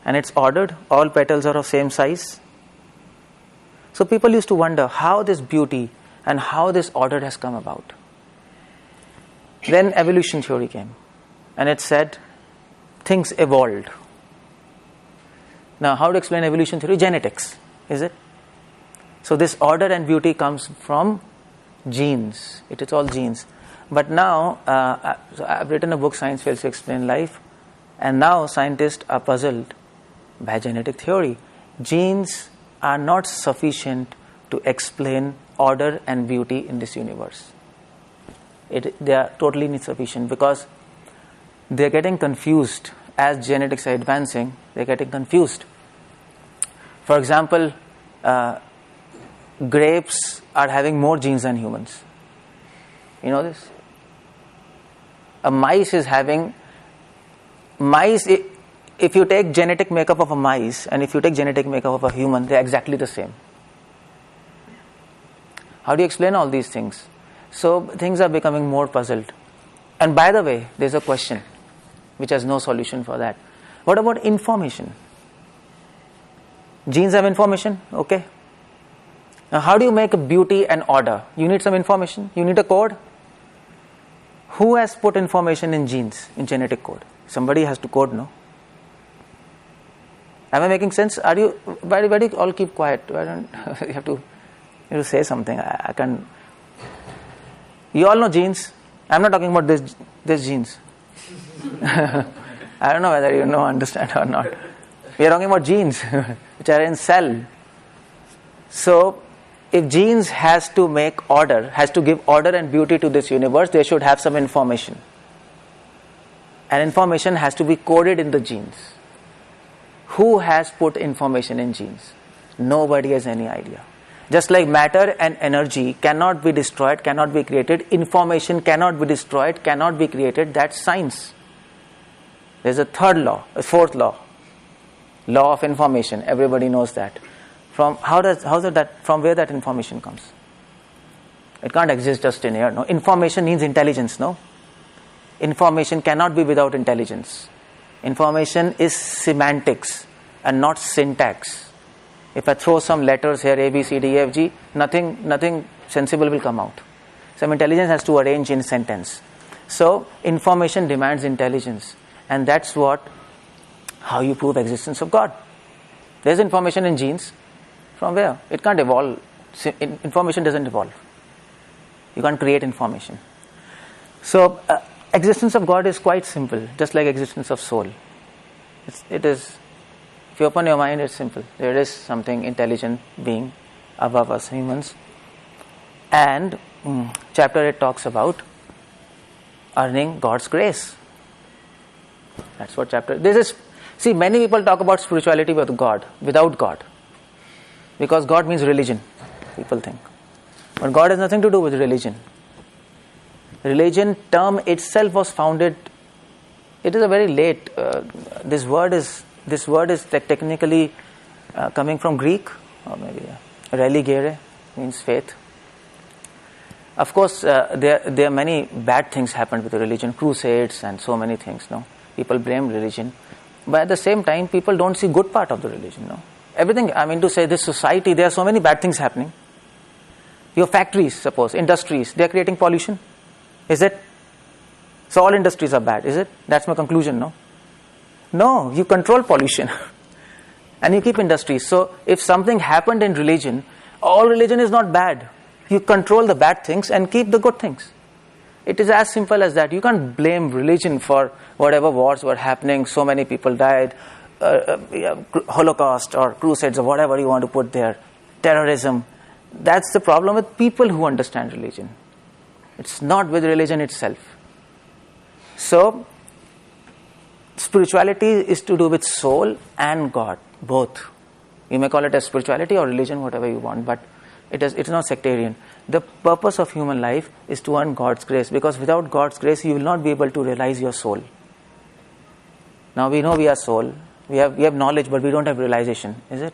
And it's ordered, all petals are of same size. So people used to wonder how this beauty and how this order has come about. Then evolution theory came, and it said things evolved. Now, how to explain evolution theory? Genetics, is it? So this order and beauty comes from genes. It is all genes. But now, so I've written a book, Science Fails to Explain Life, and now scientists are puzzled by genetic theory. Genes are not sufficient to explain order and beauty in this universe. They are totally insufficient because they're getting confused. As genetics are advancing, they're getting confused. For example, grapes are having more genes than humans. You know this? A mice is having... If you take genetic makeup of a mice and if you take genetic makeup of a human, they're exactly the same. How do you explain all these things? So things are becoming more puzzled. And by the way, there's a question which has no solution for that. What about information? Genes have information, okay. Now how do you make a beauty and order? You need some information, you need a code. Who has put information in genes, in genetic code? Somebody has to code, no? Am I making sense? Why do you all keep quiet? Why don't you have to say something? I can. You all know genes. I'm not talking about this genes. I don't know whether you know, understand or not. We are talking about genes which are in cell. So if genes has to make order, has to give order and beauty to this universe, they should have some information. And information has to be coded in the genes. Who has put information in genes? Nobody has any idea. Just like matter and energy cannot be destroyed, cannot be created, information cannot be destroyed, cannot be created, that's science. There's a third law, a fourth law. Law of information, everybody knows that. From where that information comes? It can't exist just in air. No, information needs intelligence. No, information cannot be without intelligence. Information is semantics and not syntax. If I throw some letters here, A, B, C, D, E, F, G, nothing sensible will come out. Some intelligence has to arrange in sentence. So information demands intelligence, and that's how you prove existence of God. There's information in genes. From where? It can't evolve. Information doesn't evolve. You can't create information. So existence of God is quite simple, just like existence of soul. It is. If you open your mind, it's simple. There is something intelligent being above us humans. And chapter 8 talks about earning God's grace. That's what chapter. This is. See, many people talk about spirituality without God, because God means religion. People think, but God has nothing to do with religion. Religion term itself was founded. It is a very late. This word is technically coming from Greek, or maybe religere means faith. Of course, there are many bad things happened with religion, crusades and so many things. No, people blame religion, but at the same time, people don't see good part of the religion. No, everything. I mean to say, this society, there are so many bad things happening. Your factories, suppose industries, they are creating pollution. Is it? So all industries are bad. Is it? That's my conclusion. No, you control pollution, and you keep industries. So if something happened in religion, all religion is not bad. You control the bad things and keep the good things. It is as simple as that. You can't blame religion for whatever wars were happening, so many people died, Holocaust or crusades or whatever you want to put there, terrorism. That's the problem with people who understand religion. It's not with religion itself. So, spirituality is to do with soul and God, both. You may call it as spirituality or religion, whatever you want, but it's not sectarian. The purpose of human life is to earn God's grace, because without God's grace you will not be able to realize your soul. Now we know we are soul, we have knowledge, but we don't have realization. Is it?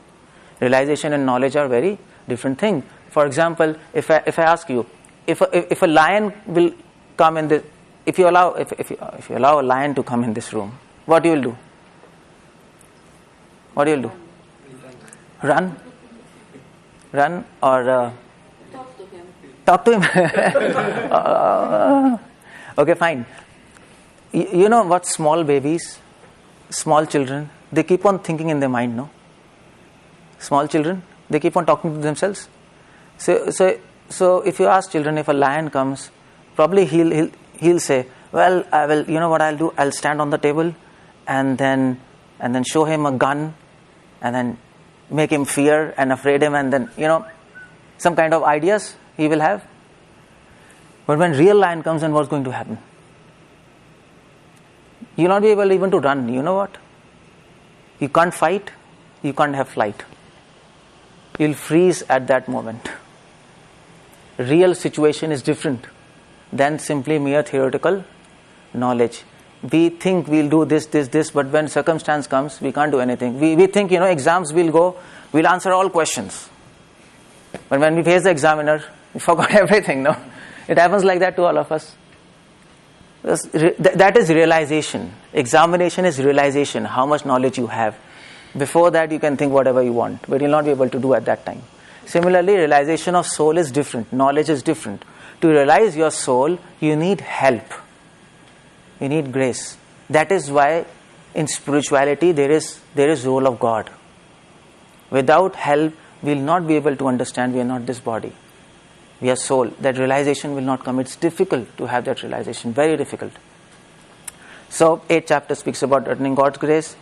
Realization and knowledge are very different things. For example, if I ask you, if a lion will come in if you allow a lion to come in this room, what you will do? What you will do? Run or talk to him. Okay, fine. You know what? Small babies, small children, they keep on thinking in their mind. No, small children, they keep on talking to themselves. So if you ask children, if a lion comes, probably he'll say, well, I will. You know what I'll do? I'll stand on the table, and then show him a gun, and then make him fear and afraid him, and then some kind of ideas he will have. But when real lion comes, then what's going to happen? You'll not be able even to run. You know what? You can't fight. You can't have flight. You'll freeze at that moment. Real situation is different than simply mere theoretical knowledge. We think we'll do this, but when circumstance comes, we can't do anything. We think, exams we'll answer all questions. But when we face the examiner, we forgot everything, no? It happens like that to all of us. That is realization. Examination is realization, how much knowledge you have. Before that, you can think whatever you want, but you'll not be able to do at that time. Similarly, realization of soul is different. Knowledge is different. To realize your soul, you need help. You need grace. That is why in spirituality there is role of God. Without help, we will not be able to understand we are not this body. We are soul. That realization will not come. It's difficult to have that realization. Very difficult. So 8 chapters speaks about earning God's grace.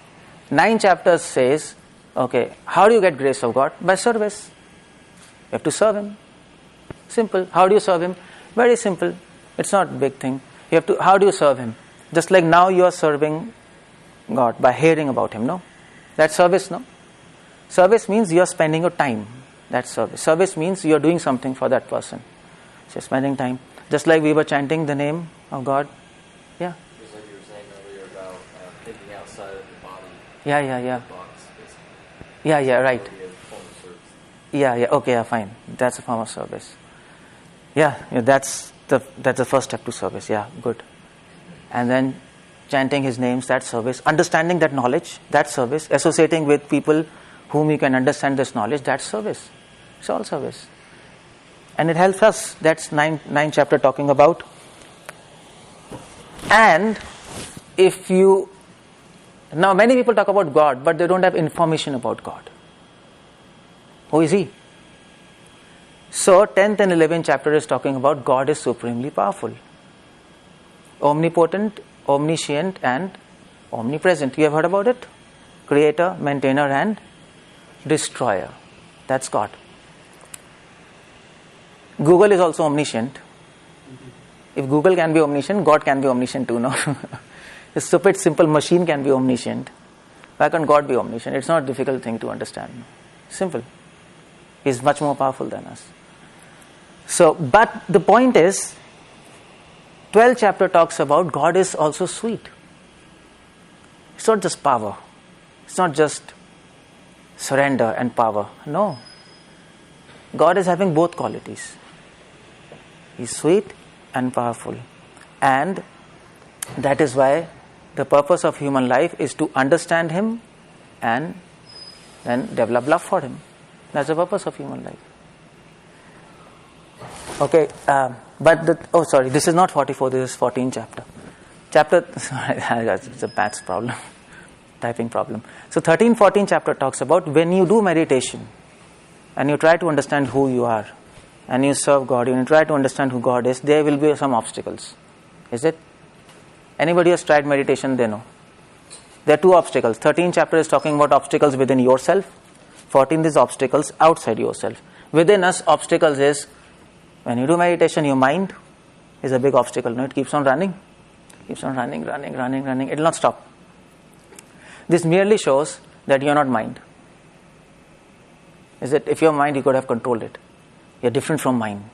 9 chapters says, okay, how do you get grace of God? By service. You have to serve Him. Simple. How do you serve Him? Very simple. It's not a big thing. How do you serve Him? Just like now you are serving God by hearing about Him, no? That's service, no? Service means you are spending your time. That's service. Service means you are doing something for that person. So you're spending time. Just like we were chanting the name of God. Yeah. Just like you were saying earlier about thinking outside of the body. Yeah. Box, Yeah, right. Form of service. Yeah, okay, fine. That's a form of service. Yeah, that's the first step to service. Yeah, good. And then chanting his names, that service. Understanding that knowledge, that service. Associating with people whom you can understand this knowledge, that's service. It's all service. And it helps us. That's 9 chapter talking about. And if you... Now many people talk about God, but they don't have information about God. Who is He? So 10th and 11th chapter is talking about God is supremely powerful. Omnipotent, omniscient and omnipresent. You have heard about it? Creator, maintainer and destroyer. That's God. Google is also omniscient. If Google can be omniscient, God can be omniscient too, no? A stupid, simple machine can be omniscient. Why can't God be omniscient? It's not a difficult thing to understand. Simple. He's much more powerful than us. So, but the point is, 12th chapter talks about God is also sweet. It's not just power. It's not just surrender and power. No. God is having both qualities. He's sweet and powerful. And that is why the purpose of human life is to understand Him and then develop love for Him. That's the purpose of human life. Okay, this is not 44, this is 14 chapter. It's a maths problem, typing problem. So 13, 14 chapter talks about when you do meditation and you try to understand who you are and you serve God and you try to understand who God is, there will be some obstacles. Is it? Anybody who has tried meditation, they know. There are 2 obstacles. 13 chapter is talking about obstacles within yourself. 14 is obstacles outside yourself. Within us, obstacles is when you do meditation, your mind is a big obstacle. No, it keeps on running. Keeps on running. It will not stop. This merely shows that you are not mind. Is it? If you are mind, you could have controlled it. You are different from mind.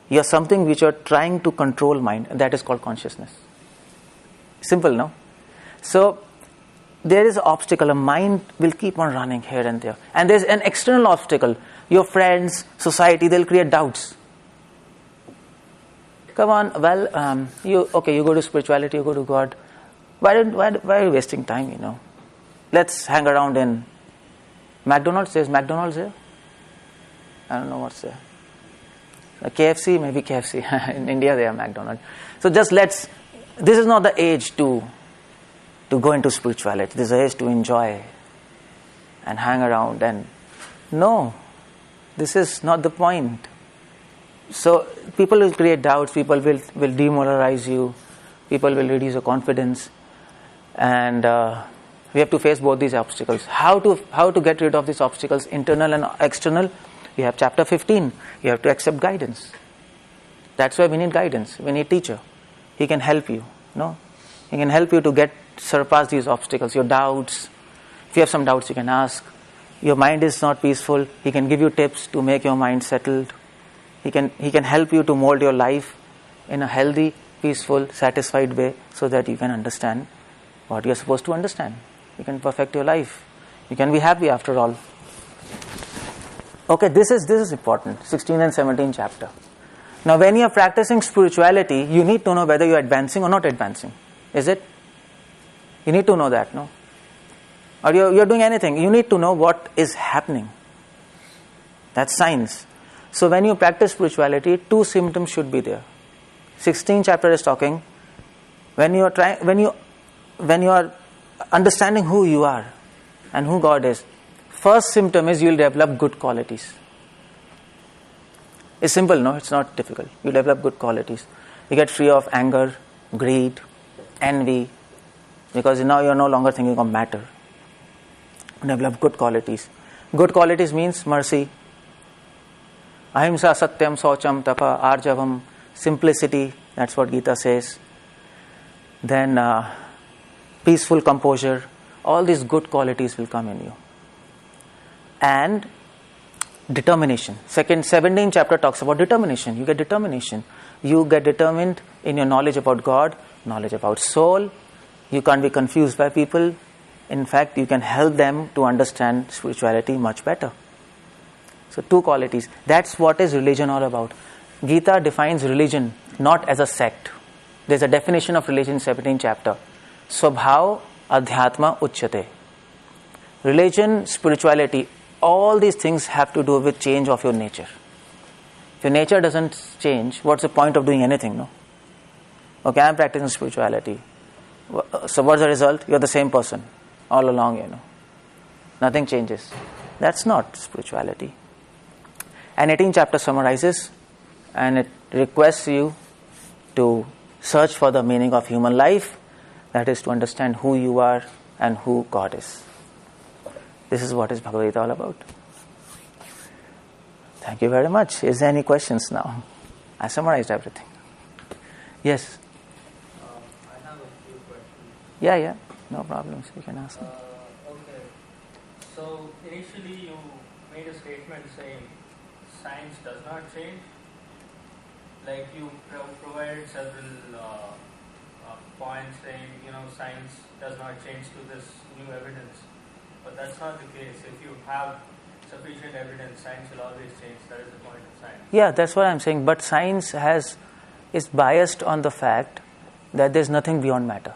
You are something which you are trying to control mind, and that is called consciousness. Simple, no? So, there is an obstacle. A mind will keep on running here and there. And there is an external obstacle. Your friends, society, they'll create doubts. Come on, you go to spirituality, you go to God. Why are you wasting time, Let's hang around in McDonald's. There's McDonald's here? I don't know what's there. KFC, maybe KFC. In India, they have McDonald's. So this is not the age to go into spirituality. This is the age to enjoy and hang around. And no, this is not the point. So people will create doubts, people will demoralize you, people will reduce your confidence, and we have to face both these obstacles. How to get rid of these obstacles, internal and external? We have chapter 15. You have to accept guidance. That's why we need guidance. We need teacher. He can help you. No, he can help you to surpass these obstacles. Your doubts. If you have some doubts, you can ask. Your mind is not peaceful. He can give you tips to make your mind settled. He can help you to mold your life in a healthy, peaceful, satisfied way so that you can understand what you are supposed to understand. You can perfect your life. You can be happy after all. Okay, this is important. 16 and 17 chapter. Now when you are practicing spirituality, you need to know whether you are advancing or not advancing. Is it? You need to know that, no? Or you are doing anything. You need to know what is happening. That's science. So when you practice spirituality, 2 symptoms should be there. 16th chapter is talking when you are understanding who you are and who God is. First symptom is you will develop good qualities. It's simple, no? It's not difficult. You develop good qualities. You get free of anger, greed, envy, because now you are no longer thinking of matter. You develop good qualities. Good qualities means mercy, ahimsa, satyam, saucham, tapa, arjavam, simplicity. That's what Gita says. Then peaceful composure. All these good qualities will come in you. And determination. 17th chapter talks about determination. You get determination. You get determined in your knowledge about God, knowledge about soul. You can't be confused by people. In fact, you can help them to understand spirituality much better. So 2 qualities. That's what is religion all about. Gita defines religion not as a sect. There's a definition of religion in 17th chapter. Swabhav adhyatma uchyate. Religion, spirituality, all these things have to do with change of your nature. If your nature doesn't change, what's the point of doing anything, no? Okay, I'm practicing spirituality. So what's the result? You're the same person all along, Nothing changes. That's not spirituality. And 18th chapter summarizes, and it requests you to search for the meaning of human life, that is to understand who you are and who God is. This is what is Bhagavad Gita all about. Thank you very much. Is there any questions now? I summarized everything. Yes? I have a few questions. Yeah. No problems. You can ask me. Okay. So, initially you made a statement saying science does not change. Like you provided several points saying, science does not change to this new evidence. But that's not the case. If you have sufficient evidence, science will always change. That is the point of science. Yeah, that's what I'm saying. But science is biased on the fact that there's nothing beyond matter.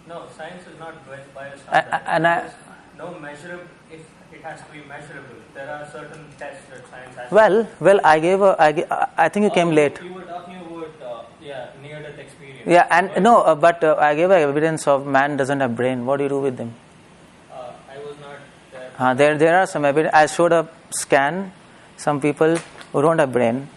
No, science is not biased on that. No measurable. If it has to be measurable, there are certain tests that science has. Well, I think you came late. You were talking about near-death experience. Yeah, and no, but I gave evidence of man doesn't have brain. What do you do with them? I was not there. There are some evidence. I showed a scan. Some people who don't have brain.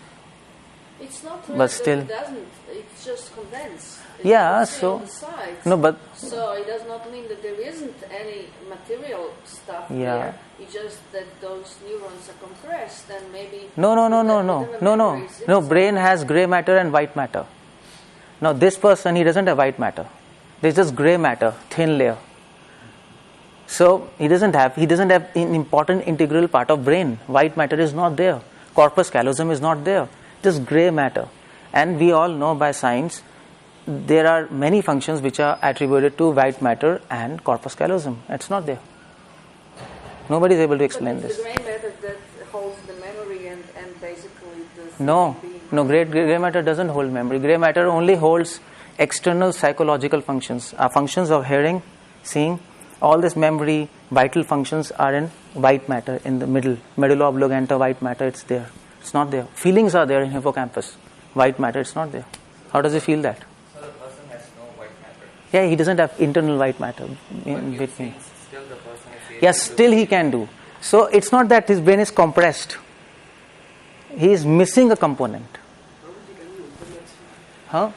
It's not really But still. that it doesn't. It's just condensed. Yeah, It's so on the sides. no, but So it does not mean that there isn't any material stuff there. It's just that those neurons are compressed and maybe... No. Brain has grey matter and white matter. Now this person, he doesn't have white matter. There's just grey matter, thin layer. So he doesn't have an important integral part of brain. White matter is not there. Corpus callosum is not there. Just grey matter. And we all know by science, there are many functions which are attributed to white matter and corpus callosum. It's not there. Nobody is able to explain but this. The grey matter that holds the memory and basically the... No, grey matter doesn't hold memory. Grey matter only holds external psychological functions. Functions of hearing, seeing, all this memory, vital functions are in white matter, in the medulla oblongata white matter, it's there. It's not there. Feelings are there in hippocampus. White matter, it's not there. How does he feel that? So the person has no white matter. Yeah, he doesn't have internal white matter in But between. still the person is able Yes, still he can do. So it's not that his brain is compressed. He is missing a component. Huh?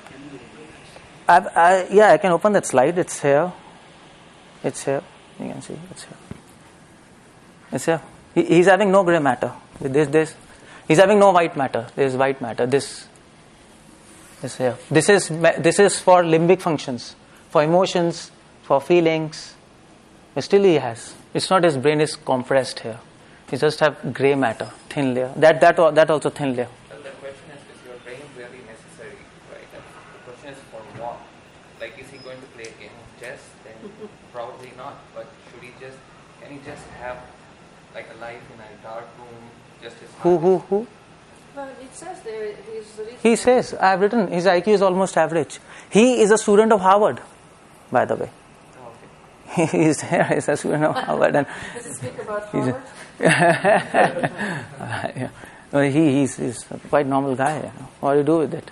I can open that slide. It's here. It's here. You can see. It's here. It's here. He's having no grey matter. This. He's having no white matter. There's white matter. This here. This is for limbic functions, for emotions, for feelings. But still he has. It's not his brain is compressed here. He just have grey matter, thin layer. That also thin layer. Well, the question is your brain really necessary, right? And the question is for what? Like, is he going to play a game of chess? Then probably not. But can he just have like a life in a dark room, just his Who? Well, it says there He says, I have written, his IQ is almost average. He is a student of Harvard, by the way. Oh, okay. He is there, he's a student of Harvard. And Does it speak about Harvard? yeah. No, he's a quite normal guy. What do you do with it?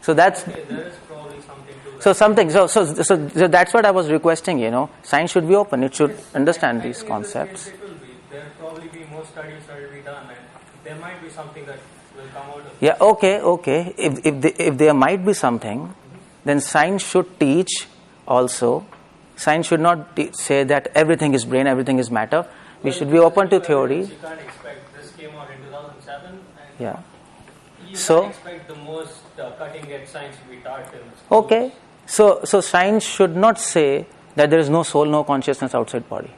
So that's... Okay, there is probably something to that. So that's what I was requesting, Science should be open. It should understand these concepts. It will be. There will probably be more studies that will be done, and there might be something that will come out of it. Yeah, okay. If there might be something, then science should teach also. Science should not say that everything is brain, everything is matter. We should be open to theory. You can't expect, this came out in 2007, and Yeah. you So- can't expect the most cutting-edge science to be taught in schools. Okay. So science should not say that there is no soul, no consciousness outside body.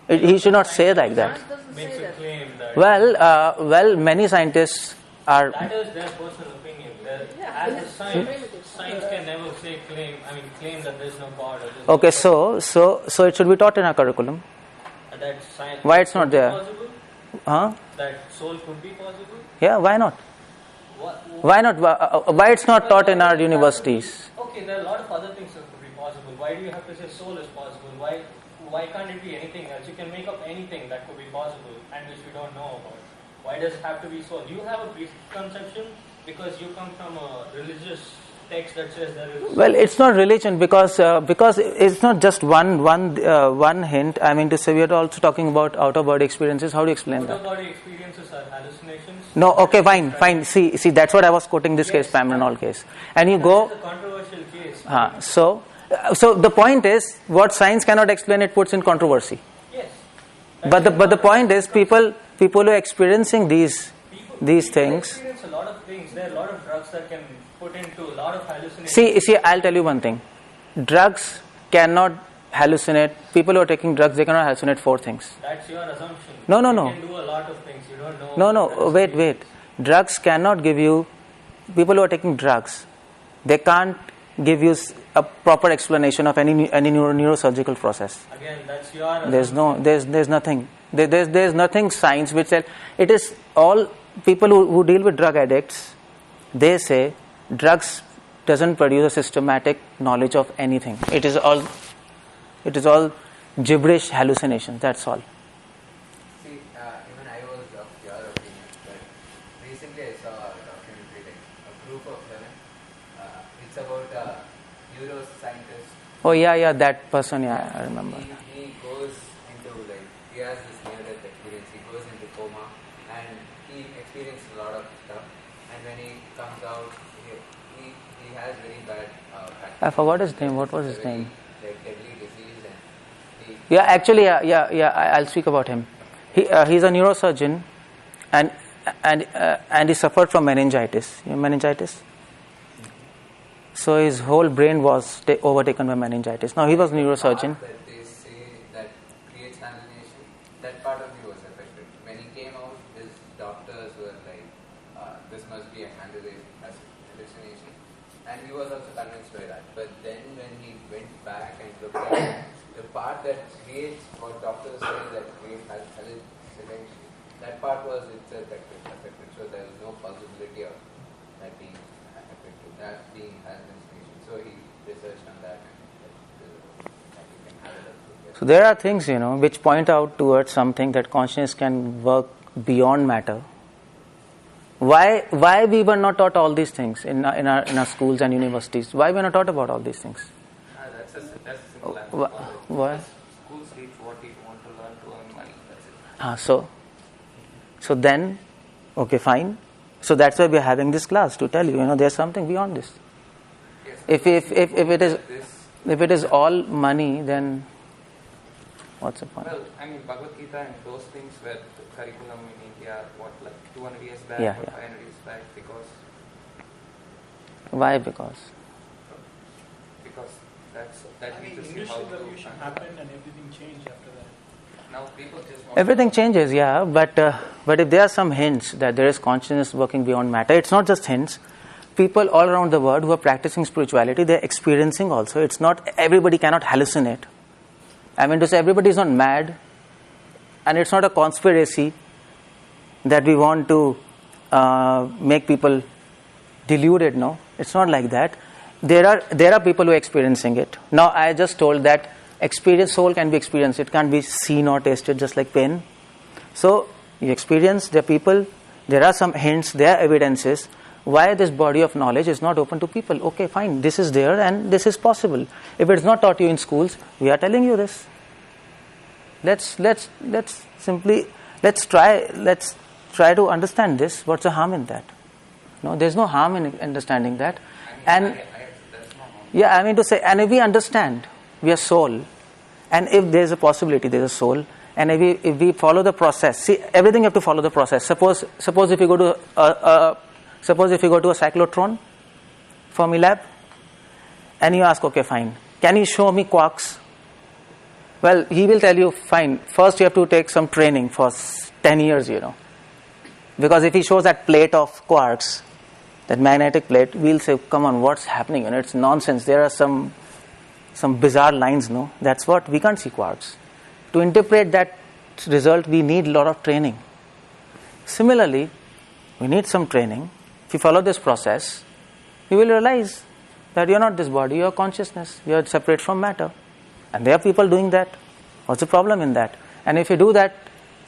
He should not say like that. Science doesn't Makes say a that. claim that Well, many scientists are... that is their personal opinion. Yeah, As a it's science, primitive. science can never claim that there is no God. Or there's Okay, no so it should be taught in our curriculum. that Why it's not could be there? possible? Huh? That soul could be possible? Yeah, why not? Why not? Why it's not taught in our universities? Okay, there are a lot of other things that could be possible. Why do you have to say soul is possible? Why can't it be anything else? You can make up anything that could be possible and which we don't know about. Why does it have to be soul? You have a preconception because you come from a religious text that says there is. Well, it's not religion because it's not just one hint. I mean to say, we are also talking about outer body experiences. How do you explain that? Outer body experiences are hallucinations. No, okay, fine. See, that's what I was quoting this case, Pamranol case, and you go. It's a controversial case. So the point is, what science cannot explain, it puts in controversy. Yes. But the point is, people who are experiencing these things. Experience a lot of things. There are a lot of drugs that can put into a lot of hallucinations. See, I'll tell you one thing. Drugs cannot hallucinate. People who are taking drugs, they cannot hallucinate 4 things. That's your assumption. No. You can do a lot of things. You don't know. No. Wait. Drugs cannot give you. People who are taking drugs, they can't give you a proper explanation of any neurosurgical process. Again, that's your assumption. There's nothing. There's nothing science which said it is all people who deal with drug addicts. They say drugs doesn't produce a systematic knowledge of anything. It is all gibberish hallucinations. That's all. See, even I was of your opinion, but recently I saw a documentary like A Group of Seven. It's about a neuroscientist. Oh yeah, that person. Yeah, I remember. He goes into he has this near-death experience. He goes into coma and he experiences a lot of stuff. And when he comes out, he has very bad. I forgot his name. What was his name? Like deadly disease and. Yeah, actually, I'll speak about him. He's a neurosurgeon, and he suffered from meningitis. You know meningitis? So his whole brain was overtaken by meningitis. Now he was a neurosurgeon. That they say that creates hallucination. That part of me was affected. When he came out, his doctors were like, "This must be a hallucination," and he was also convinced by that. But then when he went back and looked at the part that creates what doctors say that creates hallucination, that part was itself affected. So there is no possibility of that being affected, that being hallucination. So he researched on that and you can have it. So there are things, which point out towards something that consciousness can work beyond matter. Why we were not taught all these things in our schools and universities? Why we were not taught about all these things? That's a simple answer. Why? Schools teach what you want to learn to earn money. That's it. So then, okay, fine. So that's why we are having this class to tell you, there's something beyond this. Yes, If it is all money, then what's the point? Well, I mean, Bhagavad Gita and those things were the curriculum in India, 200 years back Yeah. 500 years back, because Why? Because that means to see how Industrial to revolution happened and everything changed after that. now people just want everything changes, yeah. But if there are some hints that there is consciousness working beyond matter, it's not just hints. People all around the world who are practicing spirituality, they're experiencing also. It's not everybody cannot hallucinate. I mean to say, everybody is not mad, and it's not a conspiracy that we want to make people deluded. No, it's not like that. There are people who are experiencing it. Now I just told that soul can be experienced. It can't be seen or tasted, just like pain. So you experience. There are people. There are some hints. There are evidences. Why this body of knowledge is not open to people? Okay, fine. This is there and this is possible. If it's not taught you in schools, we are telling you this. Let's try to understand this. What's the harm in that? No, there's no harm in understanding that. And yeah, I mean to say, and if we understand, we are soul, and if there's a possibility, there's a soul, and if we follow the process, see, everything you have to follow the process. Suppose if you go to a cyclotron Fermilab, and you ask, okay, fine, can you show me quarks? Well, he will tell you, fine, first you have to take some training for 10 years, because if he shows that plate of quarks, that magnetic plate, we'll say, come on, what's happening? It's nonsense. There are some bizarre lines, no? That's what, we can't see quarks. To interpret that result, we need a lot of training. Similarly, we need some training If you follow this process, you will realize that you are not this body, you are consciousness, you are separate from matter. And there are people doing that. What's the problem in that? And if you do that,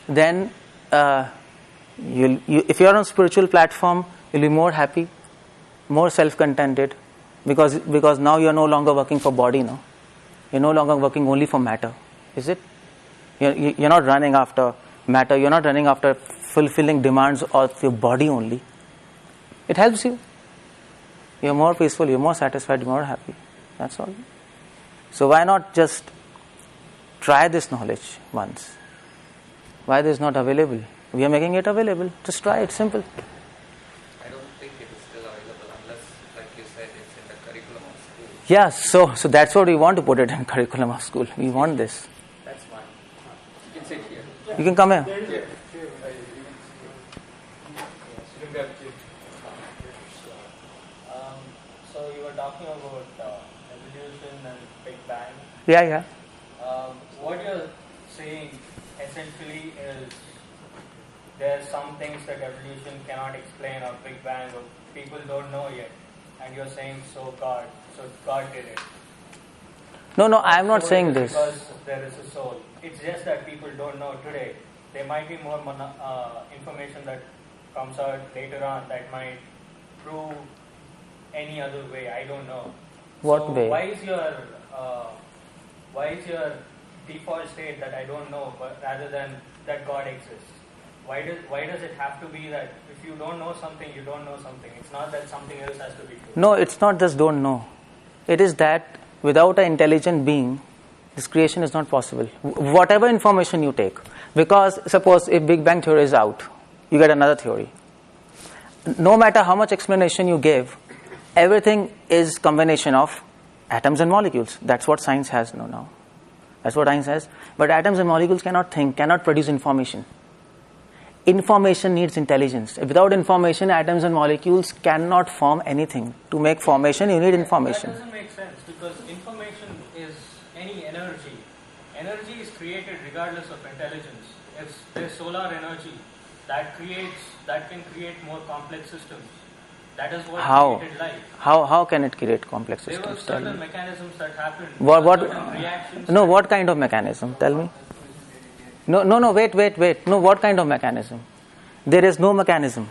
then if you are on spiritual platform, you'll be more happy, more self-contented, because now you are no longer working for body now. You're no longer working only for matter. Is it? You're not running after matter, you're not running after fulfilling demands of your body only. It helps you. You're more peaceful, you're more satisfied, you're more happy. That's all. So why not just try this knowledge once? Why this is not available? We are making it available. Just try it, simple. I don't think it is still available unless, like you said, it's in the curriculum of school. Yeah, so that's what we want to put it in curriculum of school. We want this. That's fine. You can sit here. You can come here. So you were talking about evolution and Big Bang. Yeah. What you're saying essentially is there are some things that evolution cannot explain or Big Bang or people don't know yet. And you're saying so God did it. No, I am not saying this. Because there is a soul. It's just that people don't know today. There might be more information that comes out later on that might prove any other way. I don't know. What way? Why is your default state that I don't know, but rather than that God exists? Why does it have to be that if you don't know something, you don't know something? It's not that something else has to be true. No, it's not just don't know. It is that without an intelligent being, this creation is not possible. Whatever information you take. Because suppose if Big Bang theory is out, you get another theory. No matter how much explanation you give, everything is combination of atoms and molecules. That's what science has now. That's what science has. But atoms and molecules cannot think, cannot produce information. Information needs intelligence. Without information, atoms and molecules cannot form anything. To make formation, you need information. That doesn't make sense because information is any energy. Energy is created regardless of intelligence. If there's solar energy that can create more complex systems. That is what created life. How can it create complex systems? There were certain mechanisms that happened. What? Certain reactions. No, what kind of mechanism? Tell me. No, wait. No, what kind of mechanism? There is no mechanism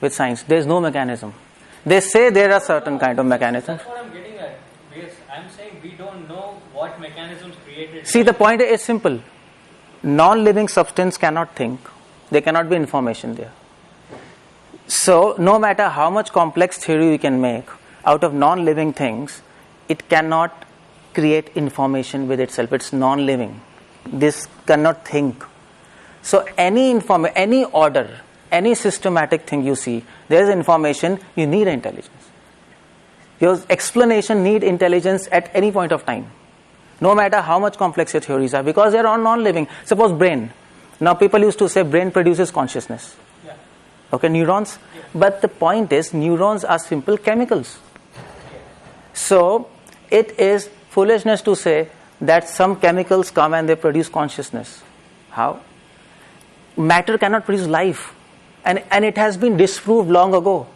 with science. There is no mechanism. They say there are certain kind of mechanisms. That's what I'm getting at. Because I'm saying we don't know what mechanisms created. See, the point is simple. Non-living substance cannot think. There cannot be information there. So, no matter how much complex theory we can make out of non-living things, it cannot create information with itself. It's non-living. This cannot think. So any order, any systematic thing you see, there is information, you need intelligence. Your explanation need intelligence at any point of time. No matter how much complex your theories are, because they are all non-living. Suppose brain. Now people used to say brain produces consciousness. Yeah. Okay, neurons. Yeah. But the point is, neurons are simple chemicals. So it is foolishness to say that some chemicals come and they produce consciousness. How? Matter cannot produce life. And it has been disproved long ago.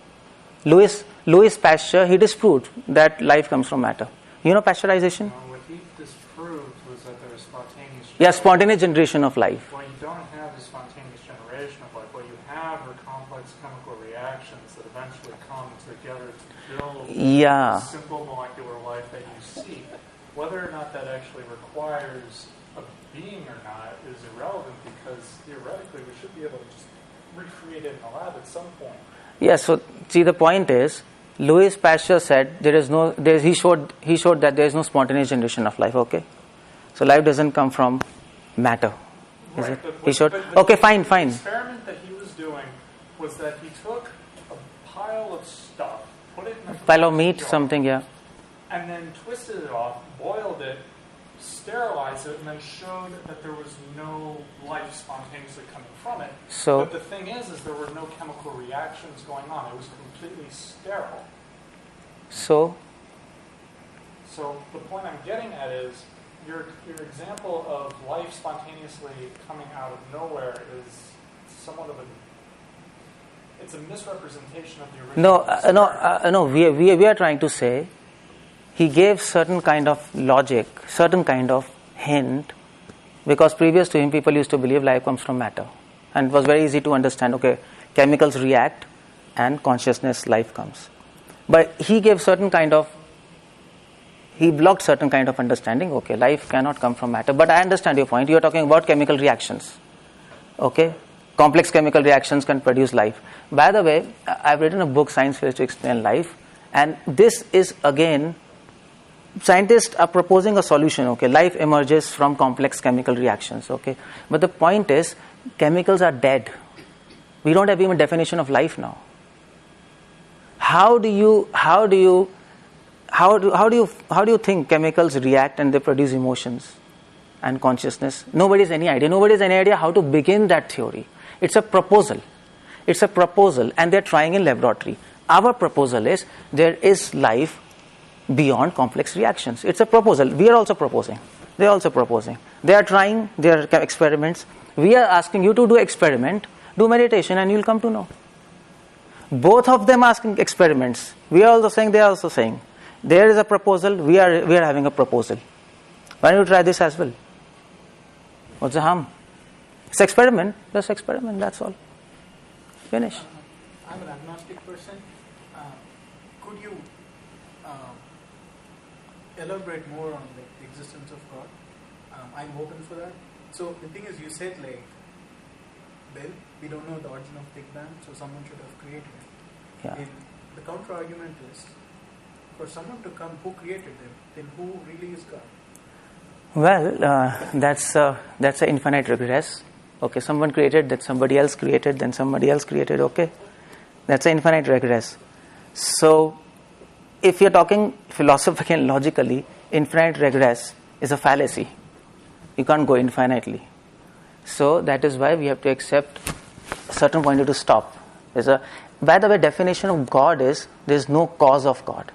Louis Pasteur, he disproved that life comes from matter. You know pasteurization? What he disproved was that there was spontaneous generation. Yeah, spontaneous generation of life. What you don't have is spontaneous generation of life. What you have are complex chemical reactions that eventually come together to build the simple molecular life that you see. Whether or not that actually requires a being or not is irrelevant because theoretically we should be able to just recreate it in a lab at some point. Yes, so see the point is, Louis Pasteur said he showed that there is no spontaneous generation of life, okay? So life doesn't come from matter. Is Right, it? but He showed. but Okay, fine. The experiment that he was doing was that he took a pile of stuff, put it in a Pile of meat, jar, something, yeah. and then twisted it off, boiled it, sterilized it, and then showed that there was no life spontaneously coming from it. So- but the thing is there were no chemical reactions going on. It was completely sterile. So The point I'm getting at is your example of life spontaneously coming out of nowhere is somewhat of it's a misrepresentation of the original. No. We are trying to say he gave certain kind of logic, certain kind of hint, because previous to him people used to believe life comes from matter, and it was very easy to understand. Okay, chemicals react, and consciousness, life comes. But he gave certain kind of, he blocked certain kind of understanding. Okay, life cannot come from matter. But I understand your point. You are talking about chemical reactions. Okay, complex chemical reactions can produce life. By the way, I've written a book, Science Fails to Explain Life, and this is again, scientists are proposing a solution. Okay, life emerges from complex chemical reactions. Okay, but the point is, chemicals are dead. We don't have even a definition of life now. How do you think chemicals react and they produce emotions and consciousness? Nobody has any idea. Nobody has any idea how to begin that theory. It's a proposal. It's a proposal, and they're trying in laboratory. Our proposal is there is life beyond complex reactions. It's a proposal. We are also proposing. They are also proposing. They are trying their experiments. We are asking you to do experiment, do meditation, and you'll come to know. Both of them asking experiments. We are also saying, they are also saying. There is a proposal, we are having a proposal. Why don't you try this as well? What's the harm? It's experiment, just experiment, that's all. Finish. I'm an agnostic person. Could you elaborate more on the existence of God? I'm open for that. So the thing is, you said well, we don't know the origin of Big Bang, so someone should have created it. Yeah. And the counter argument is, for someone to come, who created them? Then who really is God? Well, that's an infinite regress. Okay, someone created, then somebody else created, then somebody else created. Okay, that's an infinite regress. So, if you're talking philosophically and logically, infinite regress is a fallacy. You can't go infinitely. So that is why we have to accept a certain point to stop. By the way, definition of God is there is no cause of God.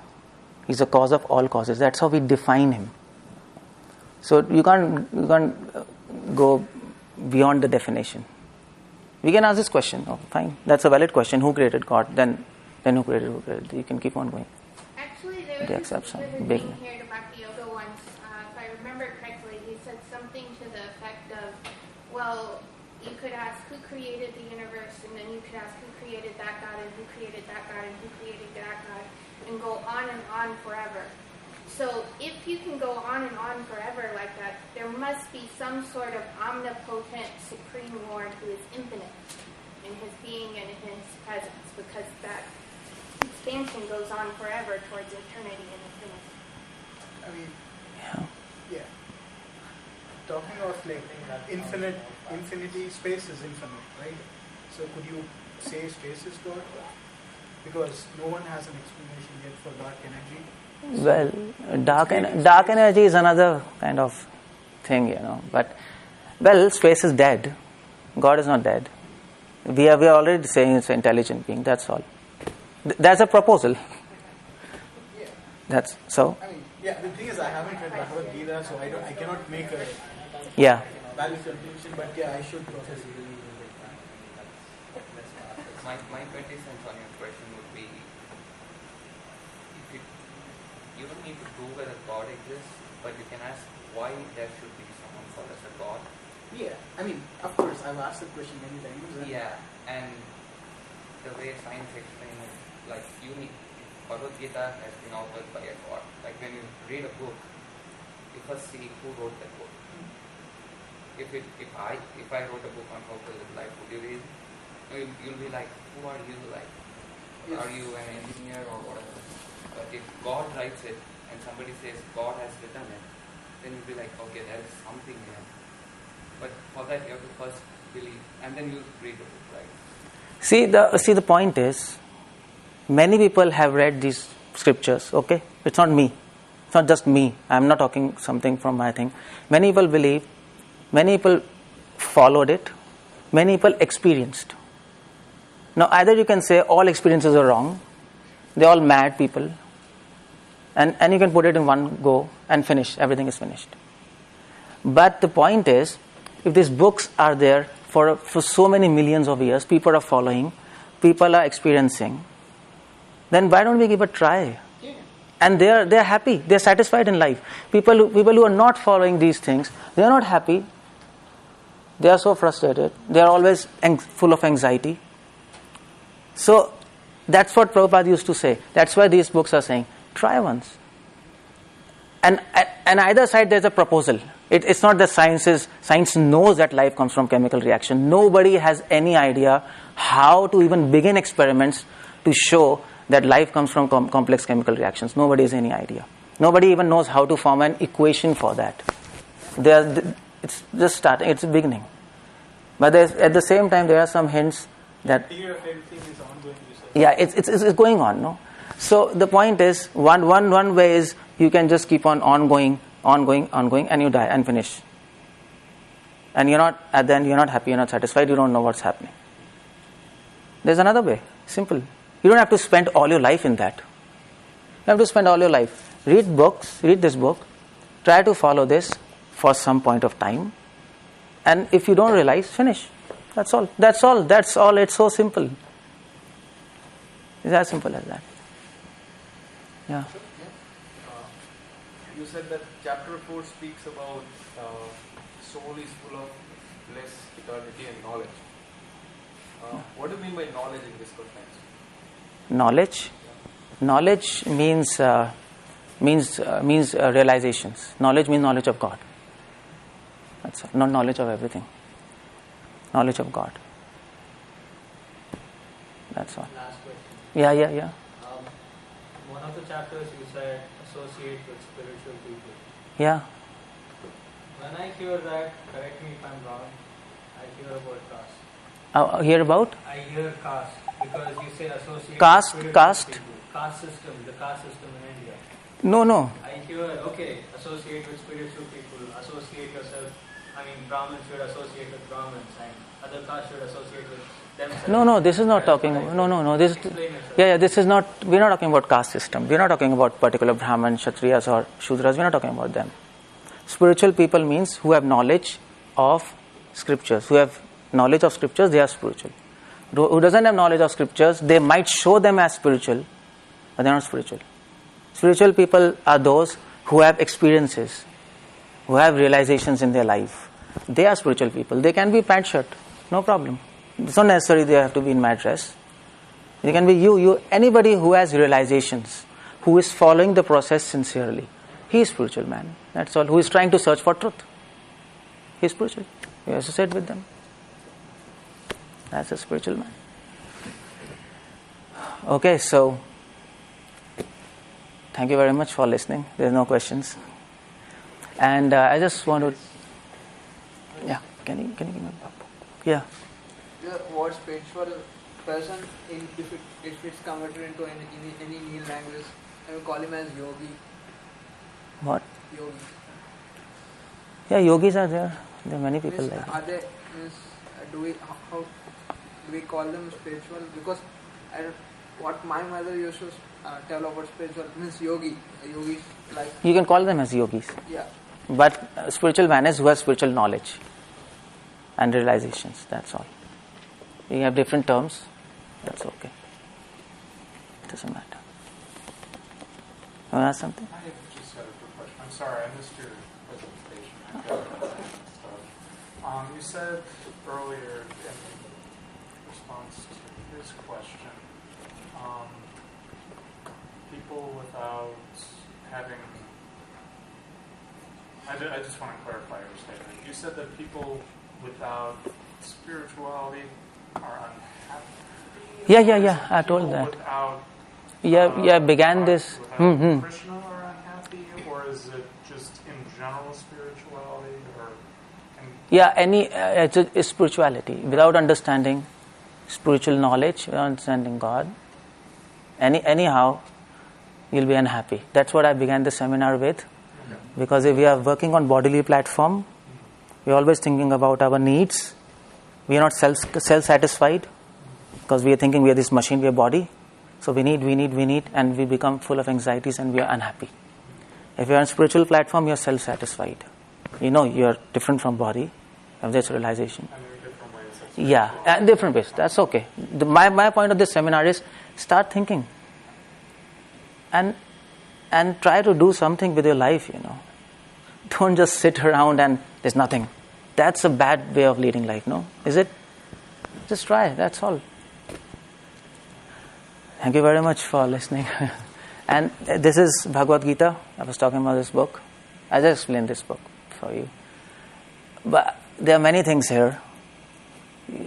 He's the cause of all causes. That's how we define him. So you can't go beyond the definition. We can ask this question. Oh, fine, that's a valid question. Who created God? Then who created? You can keep on going. Actually, there was a big thing here to Bhakti Yoga once. If I remember correctly, he said something to the effect of, well, you could ask who created the universe, and then you could ask who created that God, and who created that God, and who created that God, and go on and on forever. So if you can go on and on forever like that, there must be some sort of omnipotent Supreme Lord who is infinite in his being and in his presence, because that expansion goes on forever towards eternity and infinity. I mean, yeah. Talking of infinity, space is infinite, right? So could you say space is God? Because no one has an explanation yet for dark energy. Well, dark energy is another kind of thing, But, space is dead. God is not dead. We are already saying it's an intelligent being. That's all. That's a proposal. Yeah. That's so. I mean, the thing is, I haven't read Bhagavad Gita, so I cannot make a valid conclusion. But I should process it. My 20 cents on your question would be, you don't need to prove whether God exists, but you can ask why there should be someone called as a God. Yeah, I mean, of course, I've asked the question many times. And the way science explains it, like Bhagavad Gita has been authored by a God. Like when you read a book, you first see who wrote that book. If I wrote a book on how to live life, would you read? You'll be like, who are you? Like, are you an engineer or whatever? But if God writes it and somebody says God has written it, then you'll be like, okay, there is something here. But for that you have to first believe, and then you read the book, right? See, the point is, many people have read these scriptures. Okay, it's not me. It's not just me. I'm not talking something from my thing. Many people believe. Many people followed it. Many people experienced. Now, either you can say all experiences are wrong, they're all mad people, and you can put it in one go and finish, everything is finished. But the point is, if these books are there for so many millions of years, people are following, people are experiencing, then why don't we give a try? And they're happy, they're satisfied in life. People who are not following these things, they are not happy. They are so frustrated. They are always full of anxiety. So that's what Prabhupada used to say. That's why these books are saying, try once. And either side there's a proposal. It's not that science knows that life comes from chemical reaction. Nobody has any idea how to even begin experiments to show that life comes from complex chemical reactions. Nobody has any idea. Nobody even knows how to form an equation for that. It's just starting, it's beginning. But at the same time, there are some hints that... Fear of everything is ongoing, you said. Yeah, it's going on, no? So the point is, one way is you can just keep on ongoing, and you die and finish. And at the end, you're not happy, you're not satisfied, you don't know what's happening. There's another way, simple. You don't have to spend all your life in that. You have to spend all your life. Read books, read this book, try to follow this for some point of time, and if you don't realize, finish. That's all. It's so simple. It's as simple as that. Yeah. You said that chapter 4 speaks about soul is full of bliss, eternity and knowledge. What do you mean by knowledge in this context? Knowledge means realizations. Knowledge means knowledge of God. That's all. Not knowledge of everything. Knowledge of God. That's all. Last question. Yeah. One of the chapters you said associate with spiritual people. Yeah. When I hear that, correct me if I'm wrong, I hear about caste. Hear about? I hear caste because you say associate Caste? with spiritual Caste? people. Caste system, the caste system in India. No. I hear, associate with spiritual people, associate yourself. Brahmins should associate with Brahmins and other castes should associate with themselves. No, this is not talking. No. This. This is not. We're not talking about caste system. We're not talking about particular Brahmins, Kshatriyas, or Shudras. We're not talking about them. Spiritual people means who have knowledge of scriptures. Who have knowledge of scriptures, they are spiritual. Who doesn't have knowledge of scriptures, they might show them as spiritual, but they're not spiritual. Spiritual people are those who have experiences, who have realizations in their life. They are spiritual people. They can be pant shirt, no problem. It's not necessary they have to be in mat dress. They can be you, anybody who has realizations, who is following the process sincerely. He is spiritual man. That's all. Who is trying to search for truth. He is spiritual. You associate with them. That's a spiritual man. Okay, so thank you very much for listening. There's no questions. And I just want to... Yeah, can you give me a book? Yeah. The word spiritual person, if it's converted into any new language, I will call him as yogi. What? Yogi. Yeah, yogis are there. There are many people like that. Are they? How do we call them spiritual? Because what my mother used to tell about spiritual means yogi. Yogis like. You can call them as yogis. Yeah. But spiritual man is who has spiritual knowledge and realizations. That's all. We have different terms. That's okay. It doesn't matter. You want to ask something? I just had a quick question. I'm sorry, I missed your presentation. I've got stuff. You said earlier in response to his question, people without having... I just want to clarify your statement. You said that people without spirituality are unhappy. Yeah. I told that. Without, began this. Krishna are unhappy, or is it just in general spirituality, or? It's spirituality without understanding spiritual knowledge, without understanding God. Anyhow, you'll be unhappy. That's what I began the seminar with. Because if we are working on bodily platform, we are always thinking about our needs. We are not self-satisfied because we are thinking we are this machine, we are body. So we need, and we become full of anxieties and we are unhappy. If you are on spiritual platform, you are self-satisfied. You know you are different from body. You have this realization. And in different ways, Yeah, and different ways. That's okay. My point of this seminar is start thinking. And try to do something with your life, Don't just sit around and there's nothing. That's a bad way of leading life, no? Is it? Just try, that's all. Thank you very much for listening. And this is Bhagavad Gita. I was talking about this book. I just explained this book for you. But there are many things here.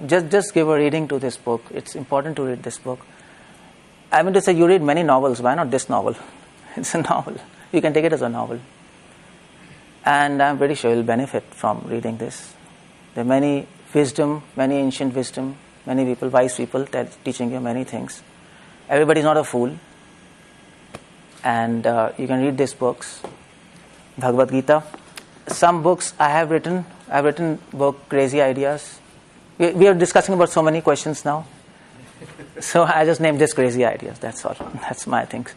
Just give a reading to this book. It's important to read this book. I mean to say, you read many novels. Why not this novel? It's a novel. You can take it as a novel. And I'm pretty sure you'll benefit from reading this. There are many wisdom, many ancient wisdom, many people, wise people teaching you many things. Everybody's not a fool. And you can read these books. Bhagavad Gita. Some books I've written book Crazy Ideas. We are discussing about so many questions now. So I just named this Crazy Ideas. That's all. That's my things.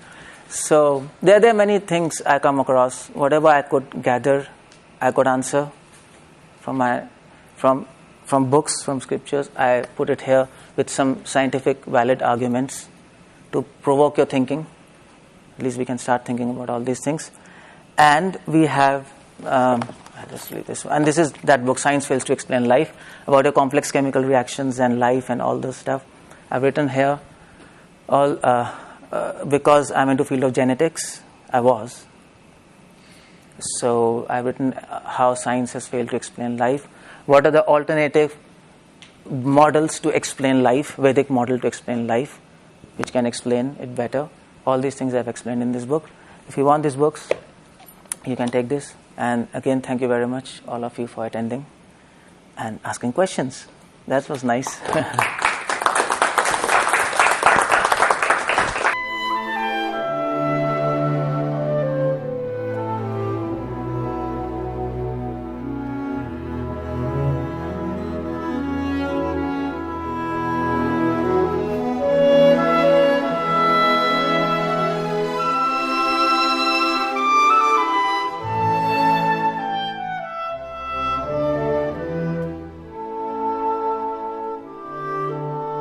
So there are many things I come across. Whatever I could gather, I could answer from books, from scriptures. I put it here with some scientific valid arguments to provoke your thinking. At least we can start thinking about all these things. And we have, I'll just leave this one. And this is that book, Science Fails to Explain Life, about your complex chemical reactions and life and all this stuff. I've written here all because I'm into field of genetics. I was. So I've written how science has failed to explain life. What are the alternative models to explain life, Vedic model to explain life, which can explain it better. All these things I've explained in this book. If you want these books, you can take this. And again, thank you very much, all of you, for attending and asking questions. That was nice.